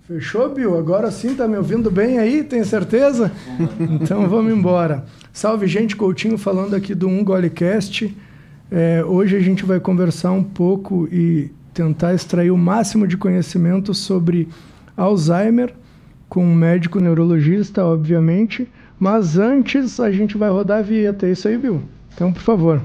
Fechou, Bill? Agora sim, tá me ouvindo bem aí? Tem certeza? Então vamos embora. Salve, gente. Coutinho falando aqui do Golecast. Hoje a gente vai conversar um pouco e tentar extrair o máximo de conhecimento sobre Alzheimer com um médico neurologista, obviamente. Mas antes a gente vai rodar a vinheta. É isso aí, Bill? Então, por favor.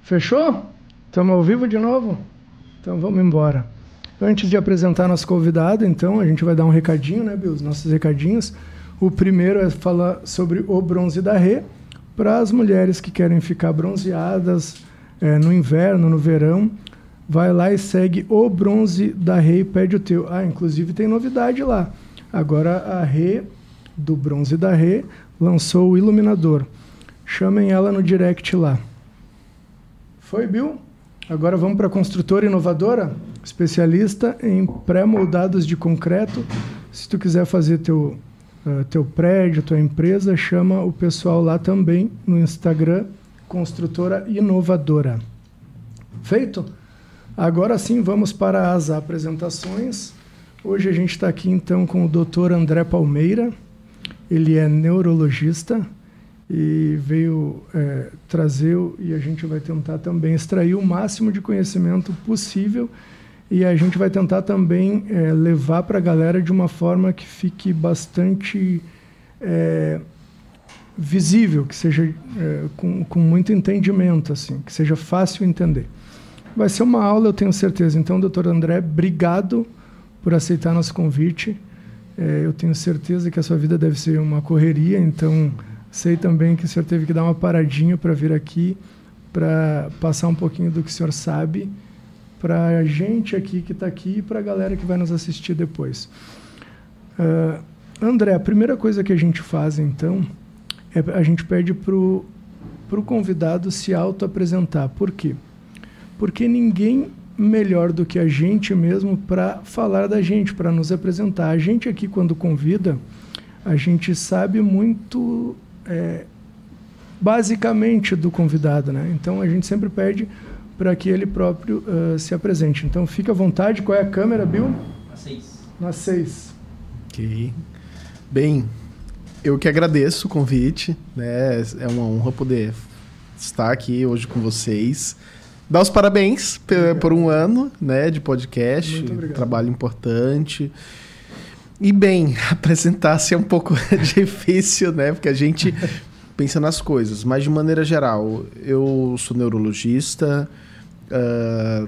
Fechou? Estamos ao vivo de novo? Então vamos embora. Antes de apresentar nosso convidado, então, a gente vai dar um recadinho, né, Bill? Os nossos recadinhos. O primeiro é falar sobre o bronze da Rê, para as mulheres que querem ficar bronzeadas no inverno, no verão. Vai lá e segue o bronze da Rê e pede o teu. Inclusive tem novidade lá. Agora a Rê, do bronze da Rê, lançou o iluminador. Chamem ela no direct lá. Foi, Bill? Agora vamos para a construtora inovadora, especialista em pré-moldados de concreto. Se tu quiser fazer teu prédio, tua empresa, chama o pessoal lá também no Instagram, Construtora Inovadora. Feito? Agora sim, vamos para as apresentações. Hoje a gente está aqui então com o Dr. André Palmeira. Ele é neurologista e veio trazer, e a gente vai tentar também extrair o máximo de conhecimento possível, e a gente vai tentar também levar para a galera de uma forma que fique bastante visível, que seja com muito entendimento, assim, que seja fácil entender. Vai ser uma aula, eu tenho certeza. Então, doutor André, obrigado por aceitar nosso convite. Eu tenho certeza que a sua vida deve ser uma correria, então sei também que o senhor teve que dar uma paradinha para vir aqui, para passar um pouquinho do que o senhor sabe para a gente aqui que está aqui e para a galera que vai nos assistir depois. André, a primeira coisa que a gente faz, então, a gente pede para o convidado se auto-apresentar. Por quê? Porque ninguém melhor do que a gente mesmo para falar da gente, para nos apresentar. A gente aqui, quando convida, a gente sabe muito basicamente do convidado, né? Então a gente sempre pede para que ele próprio se apresente. Então fica à vontade. Qual é a câmera, Bill? Na 6. Na 6. Ok. Bem, eu que agradeço o convite, né? É uma honra poder estar aqui hoje com vocês. Dar os parabéns por um ano, né, de podcast. Muito obrigado. Trabalho importante. E bem, apresentar-se é um pouco difícil, né? Porque a gente pensa nas coisas. Mas, de maneira geral, eu sou neurologista,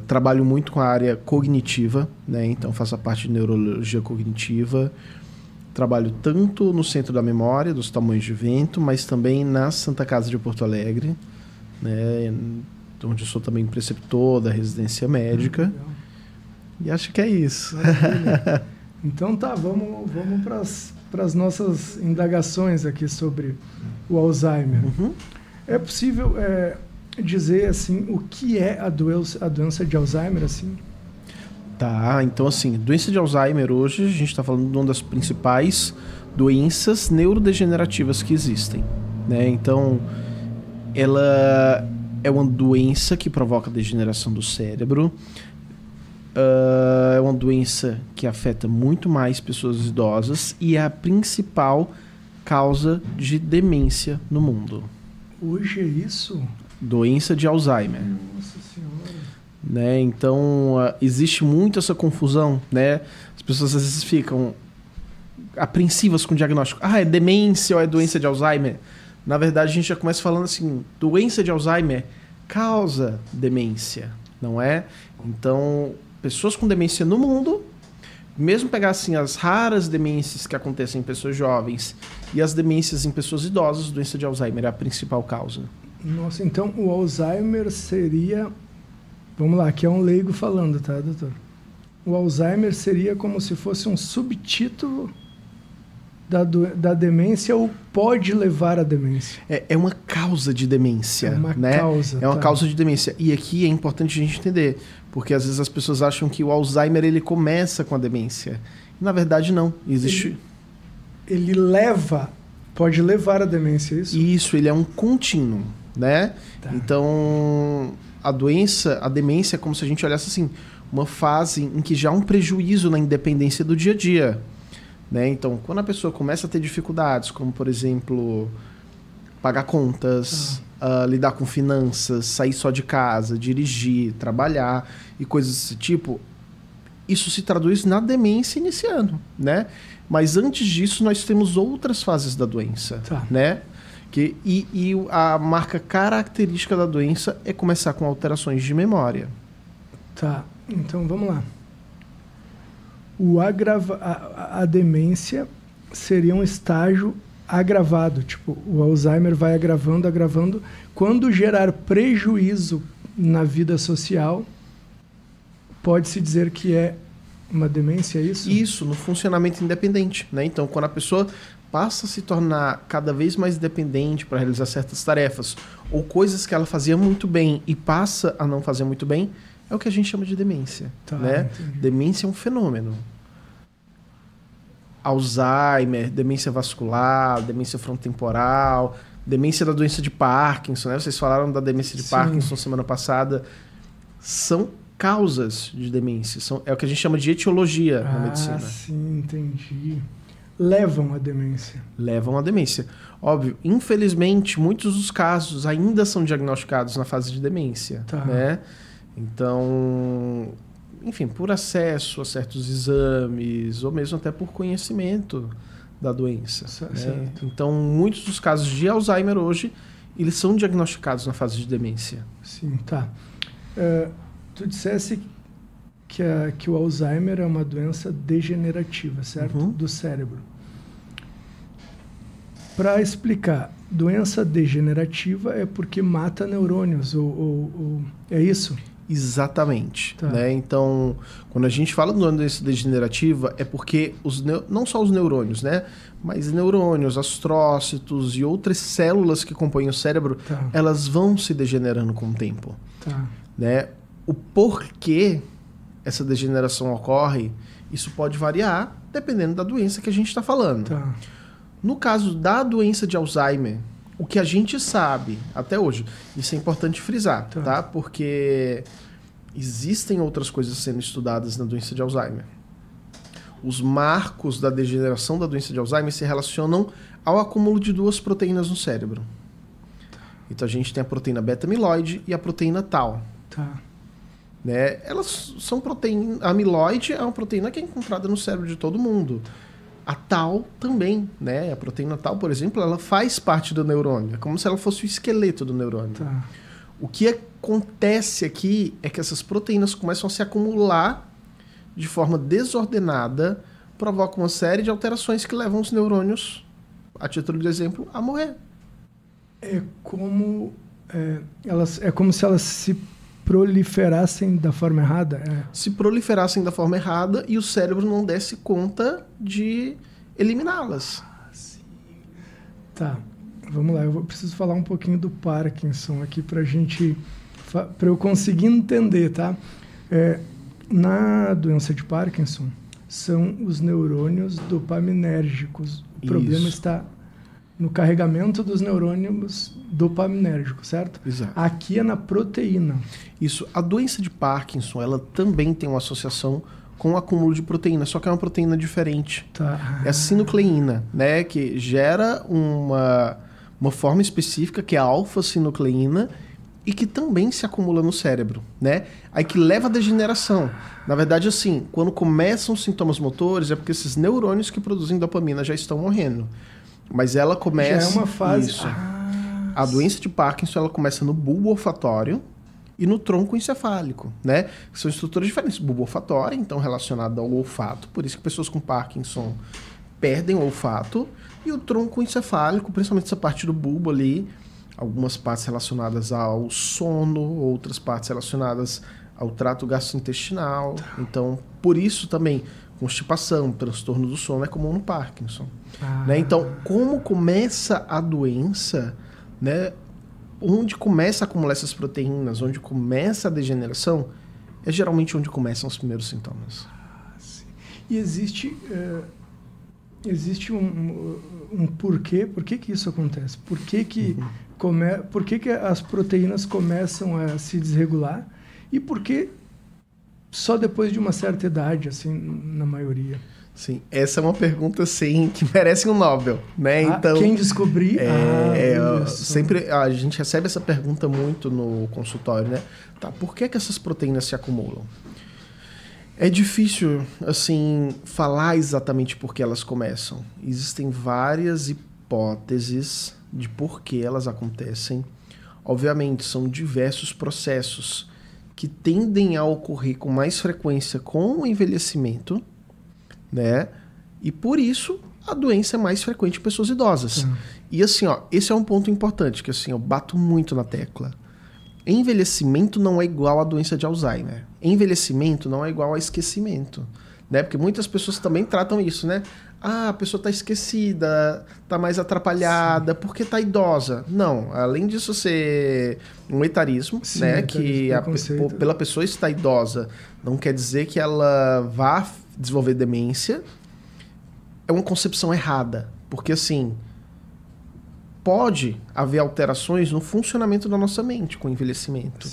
trabalho muito com a área cognitiva, né? Então, faço a parte de neurologia cognitiva. Trabalho tanto no Centro da Memória, dos Tamoios de Vento, mas também na Santa Casa de Porto Alegre, né? Onde eu sou também preceptor da residência médica. E acho que é isso. Então tá, vamos para as nossas indagações aqui sobre o Alzheimer. Uhum. É possível dizer assim o que é a doença de Alzheimer, assim? Tá, então assim, doença de Alzheimer hoje a gente está falando de uma das principais doenças neurodegenerativas que existem, né? Então, ela é uma doença que provoca degeneração do cérebro. É uma doença que afeta muito mais pessoas idosas e é a principal causa de demência no mundo. Hoje é isso? Doença de Alzheimer. Nossa Senhora. Né? Então, existe muito essa confusão, né? As pessoas às vezes ficam apreensivas com o diagnóstico. É demência ou é doença de Alzheimer? Na verdade, a gente já começa falando assim, doença de Alzheimer causa demência, não é? Então, pessoas com demência no mundo, mesmo pegar assim, as raras demências que acontecem em pessoas jovens e as demências em pessoas idosas, doença de Alzheimer é a principal causa. Nossa, então o Alzheimer seria... Vamos lá, aqui é um leigo falando, tá, doutor? O Alzheimer seria como se fosse um subtítulo da demência ou pode levar à demência? É uma causa de demência. É uma né? causa. É uma causa de demência. E aqui é importante a gente entender, porque às vezes as pessoas acham que o Alzheimer ele começa com a demência. E, na verdade, não. Existe... Ele pode levar à demência, é isso? Isso, ele é um contínuo, né? Tá. Então, a demência é como se a gente olhasse assim, uma fase em que já há um prejuízo na independência do dia a dia. Né? Então, quando a pessoa começa a ter dificuldades, como, por exemplo, pagar contas, lidar com finanças, sair só de casa, dirigir, trabalhar e coisas desse tipo, isso se traduz na demência iniciando, né? Mas antes disso, nós temos outras fases da doença, né? E a marca característica da doença é começar com alterações de memória. Tá, então vamos lá. A demência seria um estágio agravado, tipo, o Alzheimer vai agravando. Quando gerar prejuízo na vida social, pode-se dizer que é uma demência, é isso? Isso, no funcionamento independente, né? Então, quando a pessoa passa a se tornar cada vez mais dependente para realizar certas tarefas, ou coisas que ela fazia muito bem e passa a não fazer muito bem, é o que a gente chama de demência. Né? Demência é um fenômeno. Alzheimer, demência vascular, demência frontotemporal, demência da doença de Parkinson, né? Vocês falaram da demência de Parkinson semana passada. São causas de demência. É o que a gente chama de etiologia na medicina. Sim, entendi. Levam à demência. Levam à demência. Óbvio, infelizmente, muitos dos casos ainda são diagnosticados na fase de demência. Né? Então, enfim, por acesso a certos exames, ou mesmo até por conhecimento da doença. Né? Então, muitos dos casos de Alzheimer hoje, eles são diagnosticados na fase de demência. Sim, tá. Tu dissesse que o Alzheimer é uma doença degenerativa, certo? Do cérebro. Para explicar, doença degenerativa é porque mata neurônios, ou é isso? Exatamente. Né? Então, quando a gente fala de doença degenerativa, é porque não só os neurônios, né? Mas neurônios, astrócitos e outras células que compõem o cérebro, elas vão se degenerando com o tempo. Né? O porquê essa degeneração ocorre, isso pode variar dependendo da doença que a gente está falando. No caso da doença de Alzheimer, o que a gente sabe até hoje, isso é importante frisar, tá? Porque existem outras coisas sendo estudadas na doença de Alzheimer. Os marcos da degeneração da doença de Alzheimer se relacionam ao acúmulo de duas proteínas no cérebro. Então a gente tem a proteína beta-amiloide e a proteína tau. Né? Elas são proteínas. A amiloide é uma proteína que é encontrada no cérebro de todo mundo. A tau também, né? A proteína tau, por exemplo, ela faz parte do neurônio. É como se ela fosse o esqueleto do neurônio. O que acontece aqui é que essas proteínas começam a se acumular de forma desordenada, provocam uma série de alterações que levam os neurônios, a título de exemplo, a morrer. É como se elas se proliferassem da forma errada? Se proliferassem da forma errada e o cérebro não desse conta de eliminá-las. Sim. Tá, vamos lá. Eu preciso falar um pouquinho do Parkinson aqui para eu conseguir entender, tá? Na doença de Parkinson, são os neurônios dopaminérgicos. O problema está no carregamento dos neurônios dopaminérgicos, certo? Exato. Aqui é na proteína. Isso. A doença de Parkinson, ela também tem uma associação com o acúmulo de proteína, só que é uma proteína diferente. É a sinucleína, né? Que gera uma forma específica, que é a alfa-sinucleína, e que também se acumula no cérebro, né? Aí que leva à degeneração. Na verdade, assim, quando começam os sintomas motores, é porque esses neurônios que produzem dopamina já estão morrendo. Mas ela começa... Já é uma fase... Isso. A doença de Parkinson, ela começa no bulbo olfatório e no tronco encefálico, né? São estruturas diferentes. Bulbo olfatório, então, relacionado ao olfato. Por isso que pessoas com Parkinson perdem o olfato. E o tronco encefálico, principalmente essa parte do bulbo ali, algumas partes relacionadas ao sono, outras partes relacionadas ao trato gastrointestinal. Então, por isso também, constipação, transtorno do sono é comum no Parkinson. Né? Então, como começa a doença, né? Onde começa a acumular essas proteínas, onde começa a degeneração, é geralmente onde começam os primeiros sintomas. E existe um porquê? Por que isso acontece? Por que as proteínas começam a se desregular? E por que só depois de uma certa idade, assim, na maioria? Sim, essa é uma pergunta, assim, que merece um Nobel, né? Então, quem descobrir... sempre a gente recebe essa pergunta muito no consultório, né? Tá, por que essas proteínas se acumulam? É difícil, assim, falar exatamente por que elas começam. Existem várias hipóteses de por que elas acontecem. Obviamente, são diversos processos que tendem a ocorrer com mais frequência com o envelhecimento, né? E por isso a doença é mais frequente em pessoas idosas. E assim, ó, esse é um ponto importante que assim, eu bato muito na tecla. Envelhecimento não é igual à doença de Alzheimer. Envelhecimento não é igual a esquecimento, né? Porque muitas pessoas também tratam isso, né? Ah, a pessoa está esquecida, está mais atrapalhada, porque está idosa. Não, além disso ser um etarismo, né? Que pela pessoa estar idosa não quer dizer que ela vá desenvolver demência. É uma concepção errada, porque assim, pode haver alterações no funcionamento da nossa mente com o envelhecimento,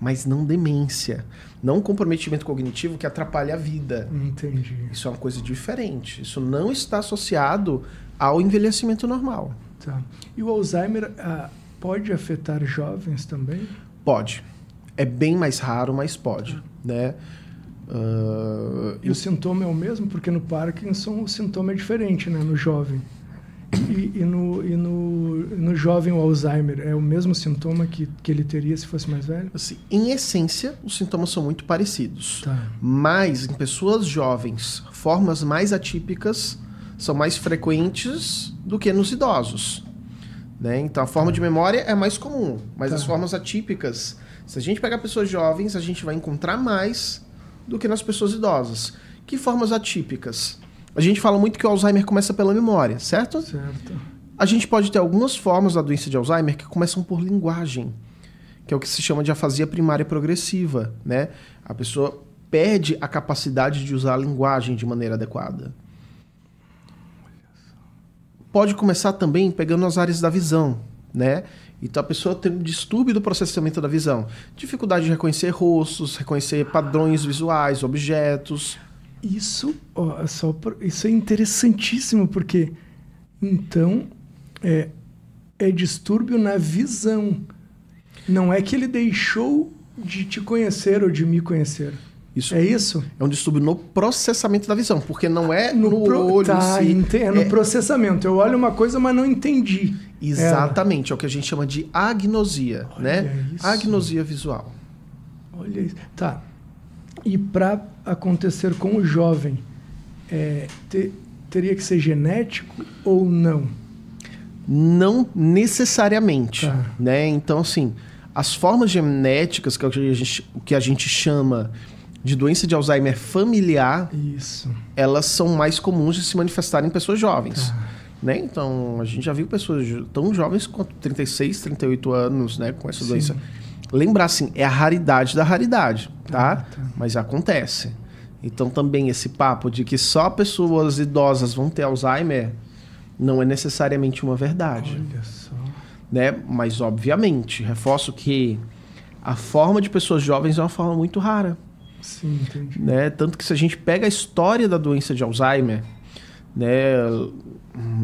mas não demência, não comprometimento cognitivo que atrapalha a vida. Entendi. Isso é uma coisa diferente. Isso não está associado ao envelhecimento normal. Tá. E o Alzheimer pode afetar jovens também? Pode. É bem mais raro, mas pode, né? E o sintoma é o mesmo? Porque no Parkinson o sintoma é diferente, né? No jovem. E no jovem o Alzheimer é o mesmo sintoma que ele teria se fosse mais velho? Assim, em essência, os sintomas são muito parecidos. Tá. Mas em pessoas jovens, formas mais atípicas são mais frequentes do que nos idosos. Né? Então a forma de memória é mais comum, mas as formas atípicas, se a gente pegar pessoas jovens, a gente vai encontrar mais do que nas pessoas idosas. Que formas atípicas? A gente fala muito que o Alzheimer começa pela memória, certo? Certo. A gente pode ter algumas formas da doença de Alzheimer que começam por linguagem, que é o que se chama de afasia primária progressiva, né? A pessoa perde a capacidade de usar a linguagem de maneira adequada. Pode começar também pegando as áreas da visão, né? Então a pessoa tem um distúrbio do processamento da visão, dificuldade de reconhecer rostos, reconhecer padrões visuais, objetos. Isso é interessantíssimo, porque então é distúrbio na visão. Não é que ele deixou de te conhecer ou de me conhecer. Isso é isso? É um distúrbio no processamento da visão, porque não é no olho em si. É no processamento. Eu olho uma coisa, mas não entendi. Exatamente, é o que a gente chama de agnosia, né? Isso. Agnosia visual. Olha isso. Tá. E para acontecer com o jovem, teria que ser genético ou não? Não necessariamente, Tá. né? Então, assim, as formas genéticas, que é o que a gente chama de doença de Alzheimer familiar, Isso. elas são mais comuns de se manifestarem em pessoas jovens. Tá. Né? Então, a gente já viu pessoas tão jovens quanto 36, 38 anos, né, com essa doença. Lembrar, assim, é a raridade da raridade, tá? Mas acontece. Então, também esse papo de que só pessoas idosas vão ter Alzheimer não é necessariamente uma verdade. Olha só. Né? Mas, obviamente, reforço que a forma de pessoas jovens é uma forma muito rara. Sim, entendi. Né? Tanto que se a gente pega a história da doença de Alzheimer, né,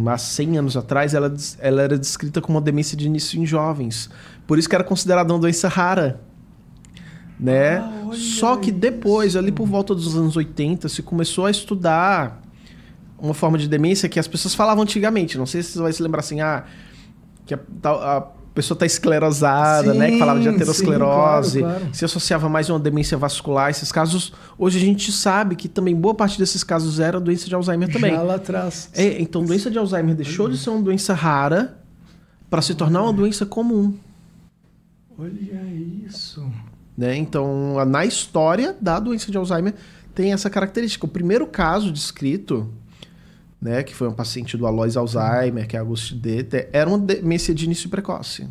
há 100 anos atrás, ela era descrita como uma demência de início em jovens. Por isso que era considerada uma doença rara. Né? Só que depois, ali por volta dos anos 80, se começou a estudar uma forma de demência que as pessoas falavam antigamente. Não sei se você vai se lembrar assim, que a pessoa está esclerosada, né? Que falava de aterosclerose, claro. Se associava mais a uma demência vascular. Esses casos, hoje a gente sabe que também boa parte desses casos era doença de Alzheimer também. Já lá atrás. Então, doença de Alzheimer deixou de ser uma doença rara para se tornar uma doença comum. Olha isso. Né? Então, na história da doença de Alzheimer, tem essa característica. O primeiro caso descrito, né, que foi um paciente do Alois Alzheimer, que é Auguste Deter, era uma demência de início precoce.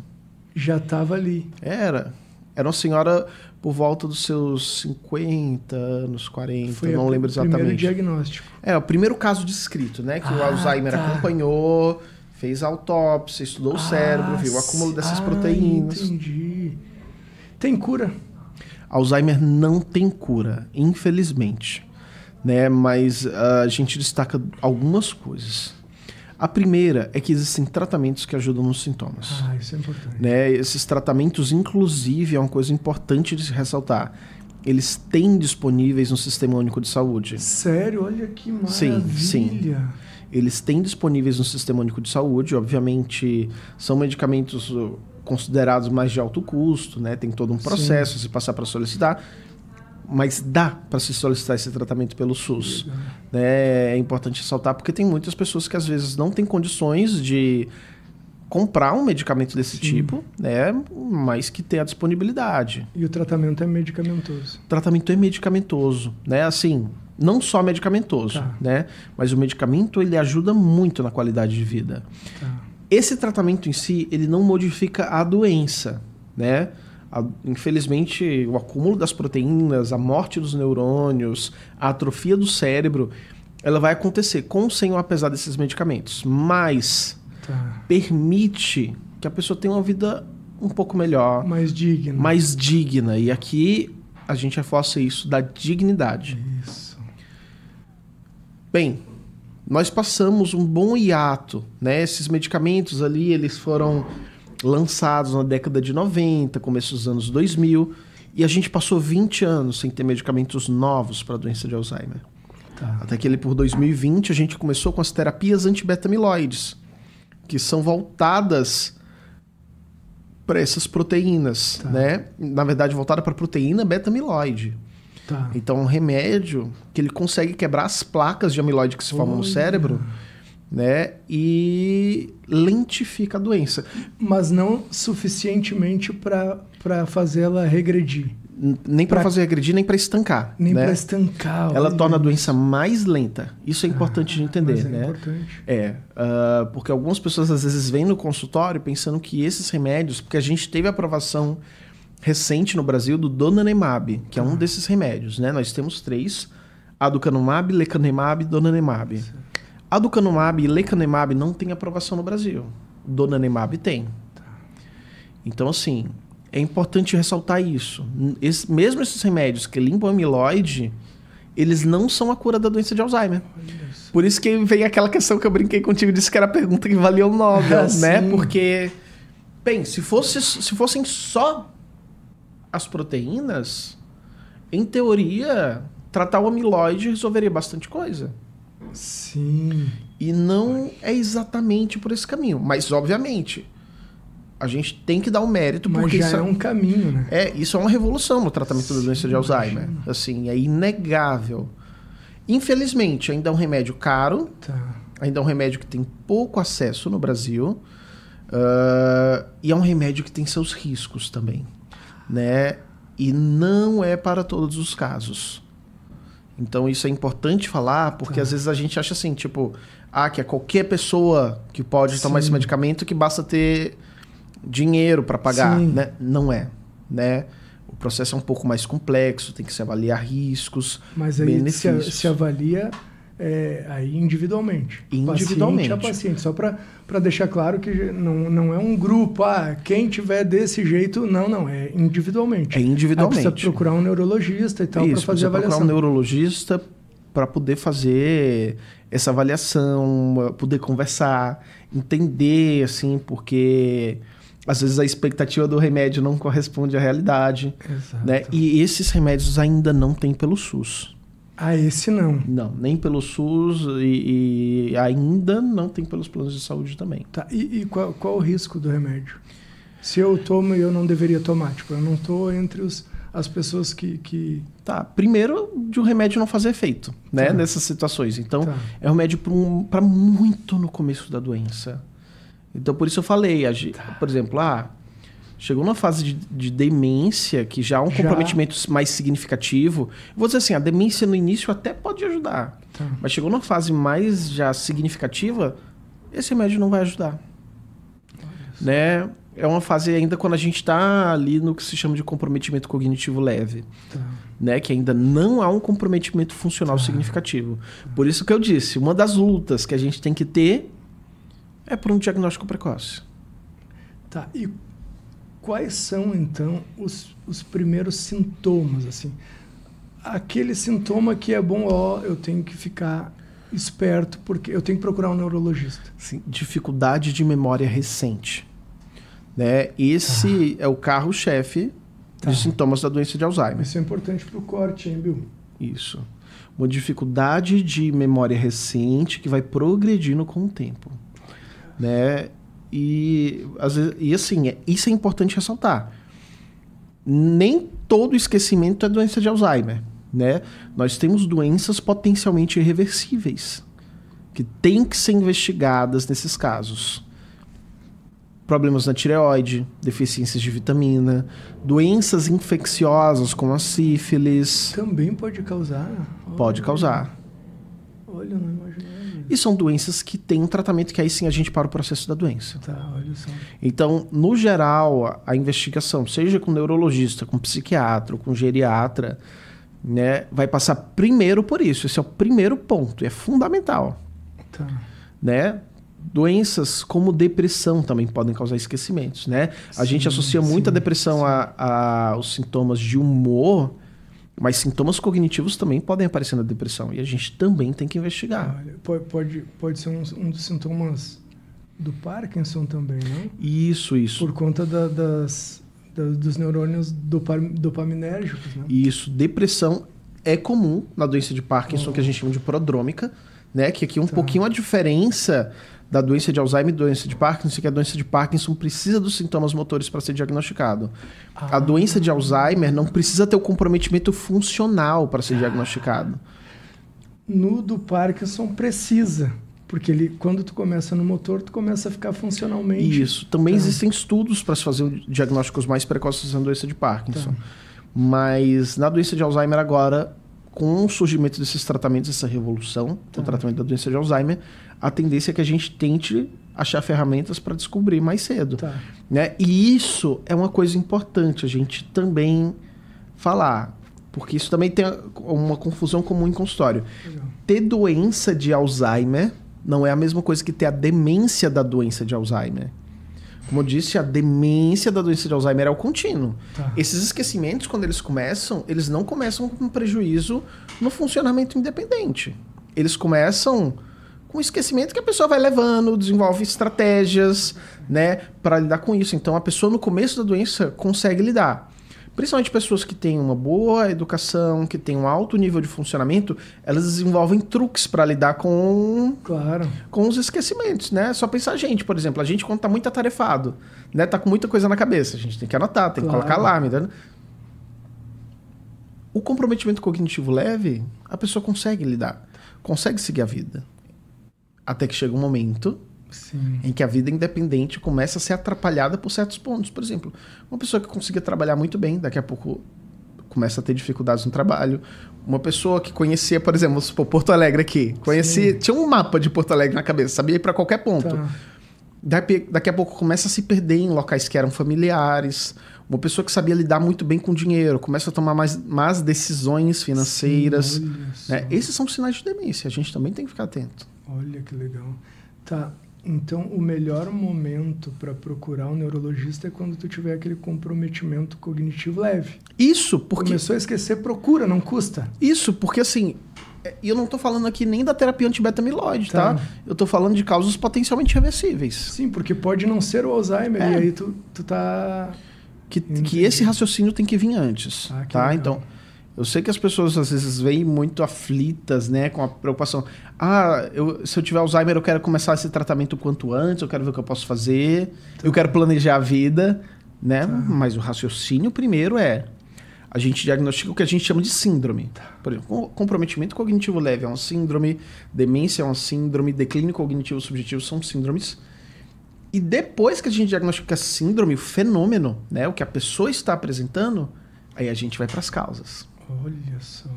Já estava ali. Era uma senhora por volta dos seus 50 anos, 40, foi não lembro exatamente. Foi o primeiro diagnóstico. O primeiro caso descrito, né, que o Alzheimer acompanhou, fez a autópsia, estudou o cérebro, viu o acúmulo dessas proteínas. Entendi. Tem cura? Alzheimer não tem cura, infelizmente, né? Mas a gente destaca algumas coisas. A primeira é que existem tratamentos que ajudam nos sintomas. Isso é importante. Né? Esses tratamentos, inclusive, é uma coisa importante de se ressaltar. Eles têm disponíveis no Sistema Único de Saúde. Sério? Olha que maravilha. Sim. Eles têm disponíveis no Sistema Único de Saúde. Obviamente, são medicamentos considerados mais de alto custo, né? Tem todo um processo de se passar para solicitar. Mas dá para se solicitar esse tratamento pelo SUS. Né? É importante ressaltar porque tem muitas pessoas que às vezes não têm condições de comprar um medicamento desse tipo, né? Mas que tem a disponibilidade. E o tratamento é medicamentoso? O tratamento é medicamentoso, né? Assim, não só medicamentoso, né? Mas o medicamento ele ajuda muito na qualidade de vida. Esse tratamento em si, ele não modifica a doença, né? Infelizmente, o acúmulo das proteínas, a morte dos neurônios, a atrofia do cérebro, ela vai acontecer com ou sem ou apesar desses medicamentos. Mas permite que a pessoa tenha uma vida um pouco melhor. Mais digna. Mais digna. E aqui a gente reforça isso da dignidade. Isso. Bem, nós passamos um bom hiato, né? Esses medicamentos ali, eles foram lançados na década de 90, começo dos anos 2000, e a gente passou 20 anos sem ter medicamentos novos para a doença de Alzheimer. Até que por 2020 a gente começou com as terapias anti-beta-amiloides, que são voltadas para essas proteínas, né? Na verdade, voltada para a proteína beta-amiloide. Então, é um remédio que ele consegue quebrar as placas de amiloide que se formam no cérebro, né? E lentifica a doença. Mas não suficientemente para fazê-la regredir. Nem para fazer regredir, nem para estancar. Nem né? para estancar. Ela torna a doença mais lenta. Isso é importante de entender, mas né? Importante. Porque algumas pessoas às vezes vêm no consultório pensando que esses remédios... Porque a gente teve a aprovação recente no Brasil do donanemab, que é um desses remédios, né? Nós temos 3. Aducanumab, lecanemab e donanemab. Aducanumab e lecanemab não tem aprovação no Brasil. Donanemab tem. Então, assim, é importante ressaltar isso. Mesmo esses remédios que limpam amiloide, eles não são a cura da doença de Alzheimer. Por isso que veio aquela questão que eu brinquei contigo, disse que era a pergunta que valia o Nobel, né? Porque, bem, se fossem só as proteínas, em teoria, tratar o amiloide resolveria bastante coisa. Sim. E não é exatamente por esse caminho. Mas, obviamente, a gente tem que dar um mérito. Mas porque já isso é um caminho, né? Isso é uma revolução no tratamento da doença de Alzheimer. Assim, é inegável. Infelizmente, ainda é um remédio caro. Ainda é um remédio que tem pouco acesso no Brasil. E é um remédio que tem seus riscos também, né? E não é para todos os casos. Então isso é importante falar, porque às vezes a gente acha assim, tipo, que é qualquer pessoa que pode tomar esse medicamento que basta ter dinheiro para pagar, né? Não é, né? O processo é um pouco mais complexo, tem que se avaliar riscos, mas aí benefícios. se avalia aí individualmente. Individualmente. Paciente a paciente. Só para deixar claro que não é um grupo, quem tiver desse jeito, não, é individualmente. É individualmente. Precisa procurar um neurologista e tal para fazer a avaliação. Procurar um neurologista para poder fazer essa avaliação, poder conversar, entender, assim, porque às vezes a expectativa do remédio não corresponde à realidade. Exato. Né? E esses remédios ainda não tem pelo SUS. Esse não? Não, nem pelo SUS e ainda não tem pelos planos de saúde também. E qual o risco do remédio? Se eu tomo e eu não deveria tomar, tipo, eu não estou entre as pessoas que... Primeiro, de o remédio não fazer efeito, né, nessas situações. Então, é um remédio para muito no começo da doença. Então, por isso eu falei, por exemplo, chegou numa fase de demência, que já há um comprometimento mais significativo. Vou dizer assim, a demência no início até pode ajudar. Mas chegou numa fase mais já significativa, esse remédio não vai ajudar. Né? É uma fase ainda quando a gente está ali no que se chama de comprometimento cognitivo leve. Né? Que ainda não há um comprometimento funcional significativo. Por isso que eu disse, uma das lutas que a gente tem que ter é por um diagnóstico precoce. Tá, e quais são, então, os primeiros sintomas, assim? Aquele sintoma que é bom, eu tenho que ficar esperto, porque eu tenho que procurar um neurologista. Sim, dificuldade de memória recente. Né? Esse é o carro-chefe dos sintomas da doença de Alzheimer. Isso é importante para o corte, hein, Bill? Isso. Uma dificuldade de memória recente que vai progredindo com o tempo. Né? E assim, isso é importante ressaltar. Nem todo esquecimento é doença de Alzheimer. Né? Nós temos doenças potencialmente irreversíveis que têm que ser investigadas nesses casos. Problemas na tireoide, deficiências de vitamina, doenças infecciosas como a sífilis. Também pode causar? Pode causar. Olha, eu não imaginava. E são doenças que têm um tratamento que aí sim a gente para o processo da doença. Tá, olha só. Então, no geral, a investigação, seja com neurologista, com psiquiatra, com geriatra, né, vai passar primeiro por isso. Esse é o primeiro ponto, é fundamental. Tá. Né? Doenças como depressão também podem causar esquecimentos, né? A gente associa muito a depressão aos sintomas de humor, mas sintomas cognitivos também podem aparecer na depressão e a gente também tem que investigar. Pode ser um dos sintomas do Parkinson também, não? Isso. Por conta dos neurônios dopaminérgicos, né? Isso. Depressão é comum na doença de Parkinson, que a gente chama de prodrômica, né? Que aqui é um pouquinho a diferença da doença de Alzheimer e doença de Parkinson, que a doença de Parkinson precisa dos sintomas motores para ser diagnosticado. A doença de Alzheimer não precisa ter o comprometimento funcional para ser diagnosticado. No do Parkinson precisa, porque quando tu começa no motor, tu começa a ficar funcionalmente... Isso. Também existem estudos para se fazer diagnósticos mais precoces na doença de Parkinson. Mas na doença de Alzheimer agora, com o surgimento desses tratamentos, essa revolução do tratamento da doença de Alzheimer, a tendência é que a gente tente achar ferramentas para descobrir mais cedo. Né? E isso é uma coisa importante a gente também falar, porque isso também tem uma confusão comum em consultório. Ter doença de Alzheimer não é a mesma coisa que ter a demência da doença de Alzheimer. Como eu disse, a demência da doença de Alzheimer é o contínuo. Esses esquecimentos, quando eles começam, eles não começam com prejuízo no funcionamento independente. Eles começam com esquecimento que a pessoa vai levando, desenvolve estratégias, né, para lidar com isso. Então, a pessoa no começo da doença consegue lidar. Principalmente pessoas que têm uma boa educação, que têm um alto nível de funcionamento, elas desenvolvem truques para lidar com os esquecimentos, né? Só pensar a gente, por exemplo, a gente quando está muito atarefado, né, tá com muita coisa na cabeça, a gente tem que anotar, tem que colocar alarme, né? O comprometimento cognitivo leve, a pessoa consegue lidar, consegue seguir a vida. Até que chega um momento em que a vida independente começa a ser atrapalhada por certos pontos. Por exemplo, uma pessoa que conseguia trabalhar muito bem, daqui a pouco começa a ter dificuldades no trabalho. Uma pessoa que conhecia, por exemplo, Porto Alegre aqui, tinha um mapa de Porto Alegre na cabeça, sabia ir para qualquer ponto. Daqui a pouco começa a se perder em locais que eram familiares. Uma pessoa que sabia lidar muito bem com dinheiro, começa a tomar más decisões financeiras. Né? Esses são sinais de demência, a gente também tem que ficar atento. Olha que legal. Tá, então o melhor momento para procurar um neurologista é quando tu tiver aquele comprometimento cognitivo leve. Isso, porque... Começou a esquecer, procura, não custa. Isso, porque assim... E eu não tô falando aqui nem da terapia anti-beta-amiloide, tá? Eu tô falando de causas potencialmente reversíveis. Sim, porque pode não ser o Alzheimer, e aí tu tá... Que esse raciocínio tem que vir antes, tá? Então... Eu sei que as pessoas às vezes vêm muito aflitas, né, com a preocupação. Se eu tiver Alzheimer, eu quero começar esse tratamento o quanto antes, eu quero ver o que eu posso fazer, eu quero planejar a vida, né? Mas o raciocínio primeiro a gente diagnostica o que a gente chama de síndrome. Por exemplo, comprometimento cognitivo leve é uma síndrome, demência é uma síndrome, declínio cognitivo subjetivo são síndromes. E depois que a gente diagnostica a síndrome, o fenômeno, né, o que a pessoa está apresentando, aí a gente vai para as causas. Olha só.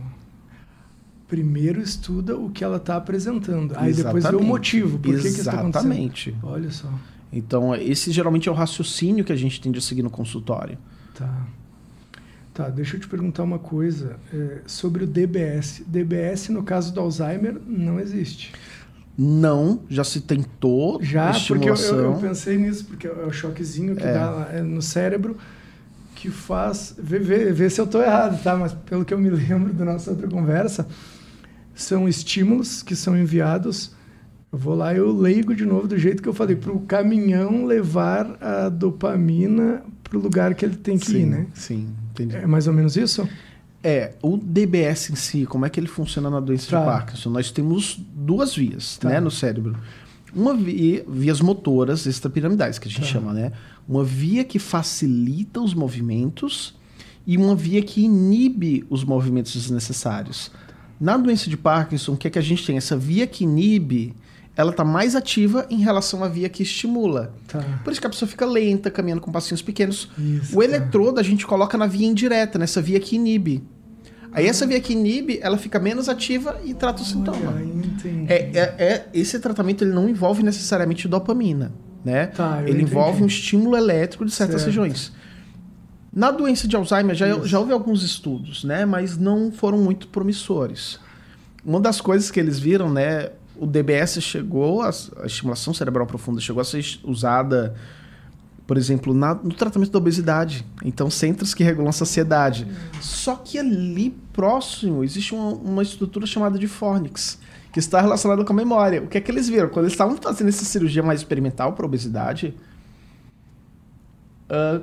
Primeiro estuda o que ela está apresentando. Aí depois vê o motivo. Por que isso está acontecendo? Exatamente. Olha só. Então, esse geralmente é o raciocínio que a gente tende a seguir no consultório. Tá, deixa eu te perguntar uma coisa sobre o DBS. DBS, no caso do Alzheimer, não existe. Não, já se tentou estimulação. Porque eu pensei nisso, porque é o choquezinho que dá no cérebro que faz... Vê se eu estou errado, tá? Mas pelo que eu me lembro da nossa outra conversa, são estímulos que são enviados... Eu vou lá e eu leigo de novo do jeito que eu falei, para o caminhão levar a dopamina para o lugar que ele tem que ir, né? Sim, entendi. É mais ou menos isso? O DBS em si, como é que ele funciona na doença de Parkinson? Nós temos duas vias, né, no cérebro. Uma via, vias motoras extrapiramidais, que a gente chama, né? Uma via que facilita os movimentos e uma via que inibe os movimentos desnecessários. Na doença de Parkinson, o que é que a gente tem? Essa via que inibe, ela está mais ativa em relação à via que estimula. Por isso que a pessoa fica lenta, caminhando com passinhos pequenos. O eletrodo a gente coloca na via indireta, nessa via que inibe. Aí essa via que inibe, ela fica menos ativa e trata o sintoma. Esse tratamento ele não envolve necessariamente dopamina, né? Ele envolve um estímulo elétrico de certas regiões. Na doença de Alzheimer já houve alguns estudos, né? Mas não foram muito promissores. Uma das coisas que eles viram, né? O DBS chegou, a estimulação cerebral profunda chegou a ser usada, por exemplo, no tratamento da obesidade. Então, centros que regulam a saciedade. Só que ali próximo existe uma estrutura chamada de fornix, que está relacionada com a memória. O que é que eles viram? Quando eles estavam fazendo essa cirurgia mais experimental para obesidade,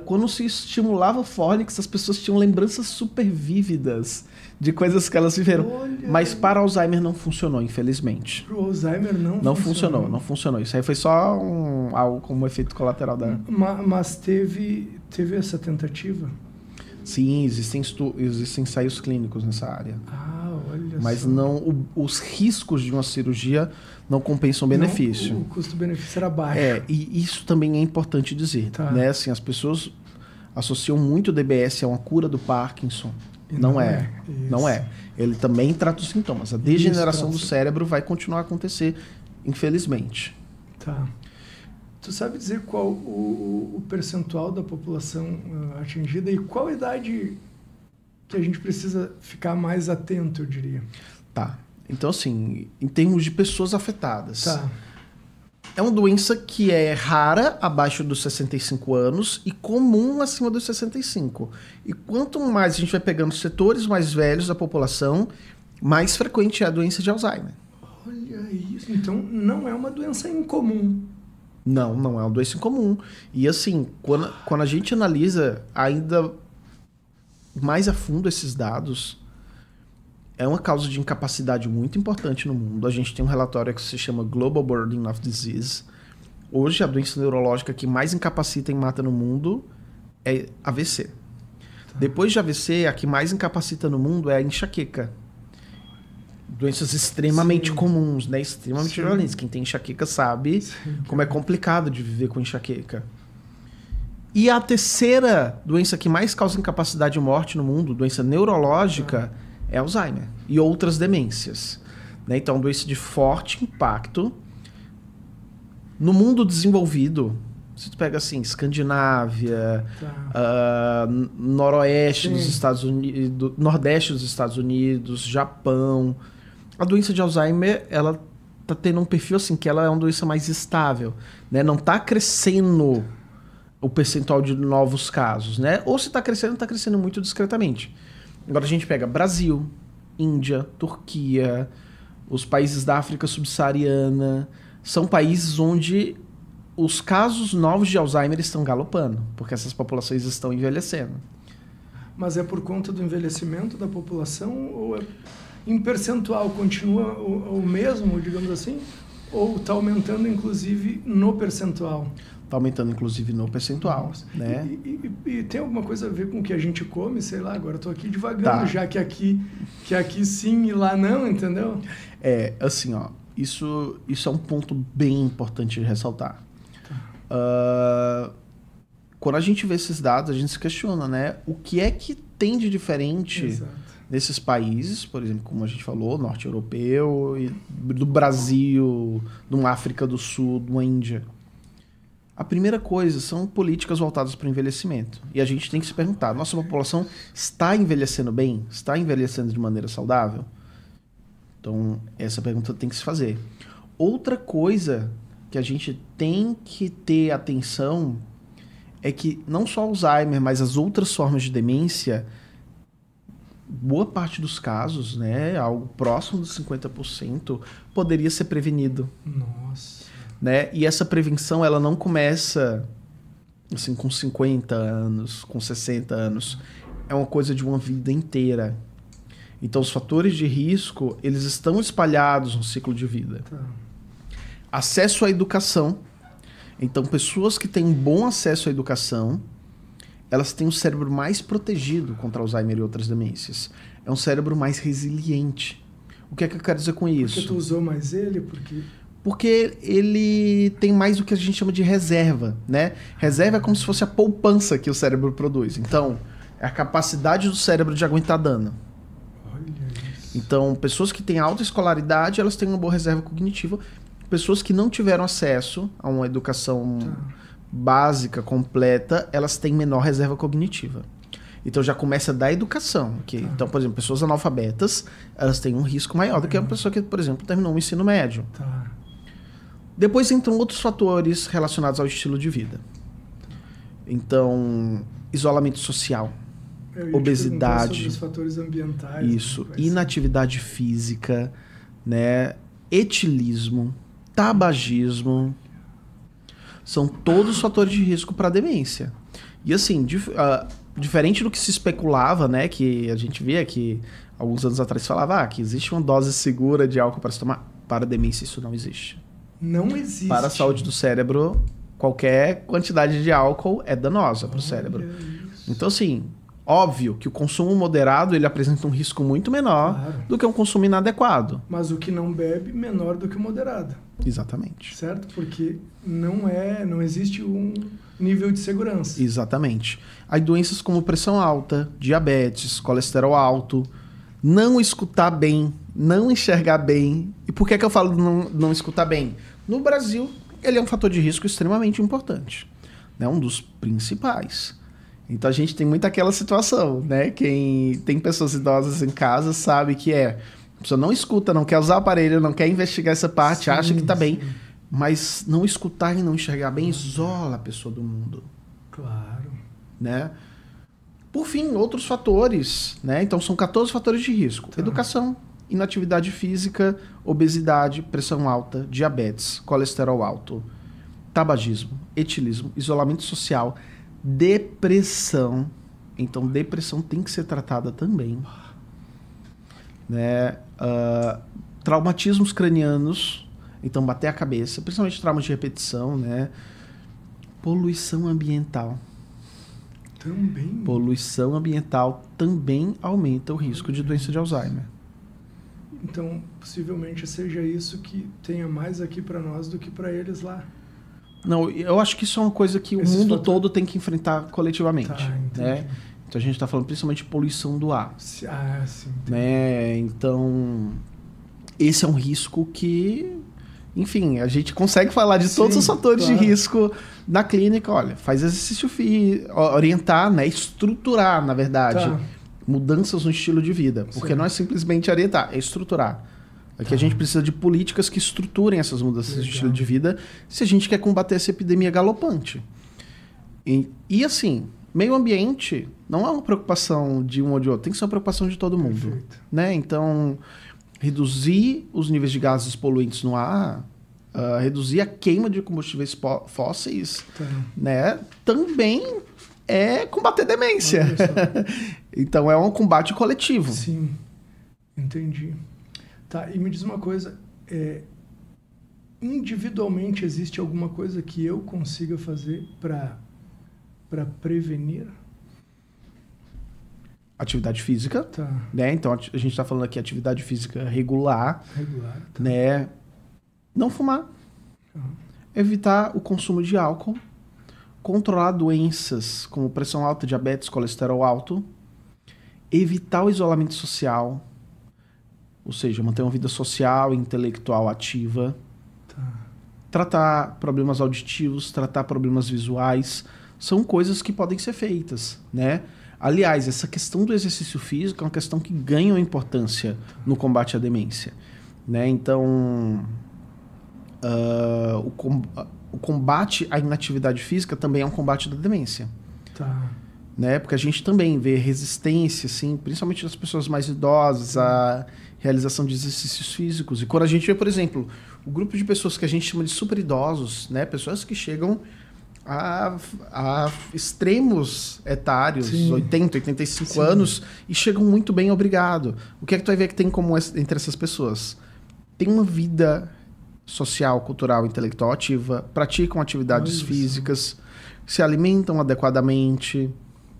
quando se estimulava o fornix, as pessoas tinham lembranças super vívidas de coisas que elas viveram. Mas para Alzheimer não funcionou, infelizmente. Para o Alzheimer não funcionou. Isso aí foi só algo como efeito colateral da... Mas teve essa tentativa? Sim, existem ensaios clínicos nessa área. Olha Mas só. não, os riscos de uma cirurgia não compensam o benefício. O custo-benefício era baixo. E isso também é importante dizer. Né? Assim, as pessoas associam muito o DBS a uma cura do Parkinson. Não é. Ele também trata os sintomas. A degeneração do cérebro vai continuar a acontecer, infelizmente. Tu sabe dizer qual o percentual da população atingida e qual idade que a gente precisa ficar mais atento, eu diria? Então, assim, em termos de pessoas afetadas, é uma doença que é rara abaixo dos 65 anos e comum acima dos 65. E quanto mais a gente vai pegando setores mais velhos da população, mais frequente é a doença de Alzheimer. Olha isso. Então, não é uma doença incomum. Não é uma doença incomum. E assim, quando a gente analisa ainda mais a fundo esses dados, é uma causa de incapacidade muito importante no mundo. A gente tem um relatório que se chama Global Burden of Disease. Hoje, a doença neurológica que mais incapacita e mata no mundo é AVC. Depois de AVC, a que mais incapacita no mundo é a enxaqueca. Doenças extremamente comuns, né? Extremamente violentas. Quem tem enxaqueca sabe como é complicado de viver com enxaqueca. E a terceira doença que mais causa incapacidade e morte no mundo, doença neurológica, é Alzheimer e outras demências. Né? Então, doença de forte impacto. No mundo desenvolvido, se tu pega assim, Escandinávia, noroeste dos Estados Unidos, nordeste dos Estados Unidos, Japão, a doença de Alzheimer, ela tá tendo um perfil assim, que ela é uma doença mais estável, né? Não tá crescendo o percentual de novos casos, né? Ou se tá crescendo muito discretamente. Agora a gente pega Brasil, Índia, Turquia, os países da África subsaariana, são países onde os casos novos de Alzheimer estão galopando, porque essas populações estão envelhecendo. Mas é por conta do envelhecimento da população ou em percentual continua o mesmo, digamos assim? Ou está aumentando inclusive no percentual? Está aumentando inclusive no percentual, né? E tem alguma coisa a ver com o que a gente come? Sei lá, agora estou aqui devagando, já que aqui sim e lá não, entendeu? Assim, ó, isso é um ponto bem importante de ressaltar. Quando a gente vê esses dados, a gente se questiona, né? O que é que tem de diferente Exato. nesses países, por exemplo, como a gente falou, norte europeu, e do Brasil, do África do Sul, da Índia? A primeira coisa são políticas voltadas para o envelhecimento. E a gente tem que se perguntar, nossa população está envelhecendo bem? Está envelhecendo de maneira saudável? Então, essa pergunta tem que se fazer. Outra coisa que a gente tem que ter atenção é que não só Alzheimer, mas as outras formas de demência, boa parte dos casos, né, algo próximo dos 50%, poderia ser prevenido. Nossa. Né? E essa prevenção, ela não começa assim, com 50 anos, com 60 anos. É uma coisa de uma vida inteira. Então, os fatores de risco, eles estão espalhados no ciclo de vida. Tá. Acesso à educação. Então, pessoas que têm um bom acesso à educação, elas têm um cérebro mais protegido contra Alzheimer e outras demências. É um cérebro mais resiliente. O que é que eu quero dizer com isso? Porque tu usou mais ele? Porque ele tem mais o que a gente chama de reserva, né? Reserva é como se fosse a poupança que o cérebro produz. Então, é a capacidade do cérebro de aguentar dano. Olha isso. Então, pessoas que têm alta escolaridade, elas têm uma boa reserva cognitiva. Pessoas que não tiveram acesso a uma educação básica, completa, elas têm menor reserva cognitiva. Então já começa da educação. Então, por exemplo, pessoas analfabetas, elas têm um risco maior do que uma pessoa que, por exemplo, terminou um ensino médio. Depois entram outros fatores relacionados ao estilo de vida. Então, isolamento social, obesidade, sobre os fatores ambientais. isso, inatividade física, né, etilismo, tabagismo, são todos fatores de risco para demência. E assim, diferente do que se especulava, né, que a gente via que alguns anos atrás falava que existe uma dose segura de álcool para se tomar. Para demência isso não existe. Não existe. Para a saúde do cérebro, qualquer quantidade de álcool é danosa para o cérebro. Isso. Então assim, óbvio que o consumo moderado ele apresenta um risco muito menor do que um consumo inadequado. Mas o que não bebe, menor do que o moderado. Exatamente. Certo? Porque não existe um nível de segurança. Exatamente. Aí doenças como pressão alta, diabetes, colesterol alto, não escutar bem, não enxergar bem. E por que eu falo não escutar bem? No Brasil, ele é um fator de risco extremamente importante. Né? Um dos principais. Então a gente tem muito aquela situação, né? Quem tem pessoas idosas em casa sabe que a pessoa não escuta, não quer usar o aparelho, não quer investigar essa parte, sim, acha que tá bem. Mas não escutar e não enxergar bem isola a pessoa do mundo. Claro. Né? Por fim, outros fatores, né? Então são 14 fatores de risco. Educação, inatividade física, obesidade, pressão alta, diabetes, colesterol alto, tabagismo, etilismo, isolamento social, depressão. Então depressão tem que ser tratada também. Né? Traumatismos cranianos, então bater a cabeça, principalmente traumas de repetição, né? Poluição ambiental. Também. Poluição ambiental também aumenta o risco de doença de Alzheimer. Então, possivelmente seja isso que tenha mais aqui para nós do que para eles lá. Não, eu acho que isso é uma coisa que o mundo todo tem que enfrentar coletivamente. Né? Então a gente está falando principalmente de poluição do ar. Sim. Né? Então, esse é um risco que, enfim, a gente consegue falar de todos os fatores de risco na clínica. Olha, faz exercício físico, orientar, né? Estruturar, na verdade, mudanças no estilo de vida. Porque não é simplesmente orientar, é estruturar. Aqui a gente precisa de políticas que estruturem essas mudanças de estilo de vida se a gente quer combater essa epidemia galopante. E assim, meio ambiente não é uma preocupação de um ou de outro, tem que ser uma preocupação de todo mundo. Né? Então, reduzir os níveis de gases poluentes no ar, reduzir a queima de combustíveis fósseis, né? Também é combater demência. Então, é um combate coletivo. Sim, entendi. Tá, e me diz uma coisa, individualmente existe alguma coisa que eu consiga fazer para prevenir? Atividade física, né? Então a gente está falando aqui atividade física regular, né? Não fumar. evitar o consumo de álcool, controlar doenças como pressão alta, diabetes, colesterol alto, evitar o isolamento social, ou seja, manter uma vida social e intelectual ativa, tratar problemas auditivos, tratar problemas visuais, são coisas que podem ser feitas, né? Aliás, essa questão do exercício físico é uma questão que ganha importância no combate à demência, né? Então, o combate à inatividade física também é um combate da demência. Né? Porque a gente também vê resistência, assim, principalmente das pessoas mais idosas, à realização de exercícios físicos. E quando a gente vê, por exemplo, o grupo de pessoas que a gente chama de super idosos, né? Pessoas que chegam a extremos etários, sim, 80, 85 sim, anos, e chegam muito bem, obrigado. O que é que tu vai ver que tem como entre essas pessoas? Tem uma vida social, cultural, intelectual ativa, praticam atividades físicas, se alimentam adequadamente.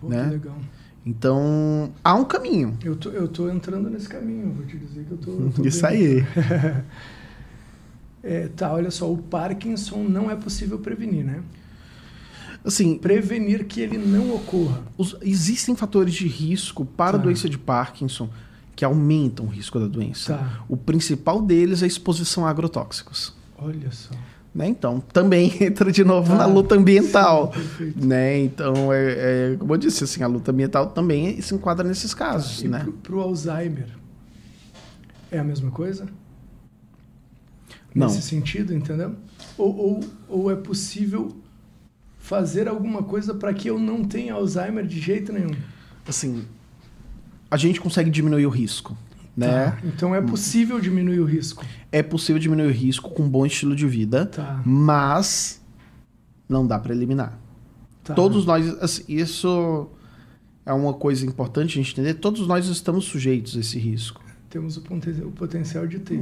Pô, né? Que legal. Então, há um caminho. Eu tô entrando nesse caminho, vou te dizer que eu tô Isso aí. Olha só, o Parkinson não é possível prevenir, né? Assim, prevenir que ele não ocorra. Existem fatores de risco para a doença de Parkinson que aumentam o risco da doença. O principal deles é a exposição a agrotóxicos. Olha só. Né? Então, também entra de novo na luta ambiental. Sim, né? Então, como eu disse, assim, a luta ambiental também se enquadra nesses casos. Né? Para o Alzheimer, é a mesma coisa? Não. Nesse sentido, entendeu? Ou é possível fazer alguma coisa para que eu não tenha Alzheimer de jeito nenhum? Assim, a gente consegue diminuir o risco. Né? Então é possível diminuir o risco. É possível diminuir o risco com um bom estilo de vida, mas não dá para eliminar. Todos nós, assim, isso é uma coisa importante a gente entender, todos nós estamos sujeitos a esse risco. Temos o potencial de ter.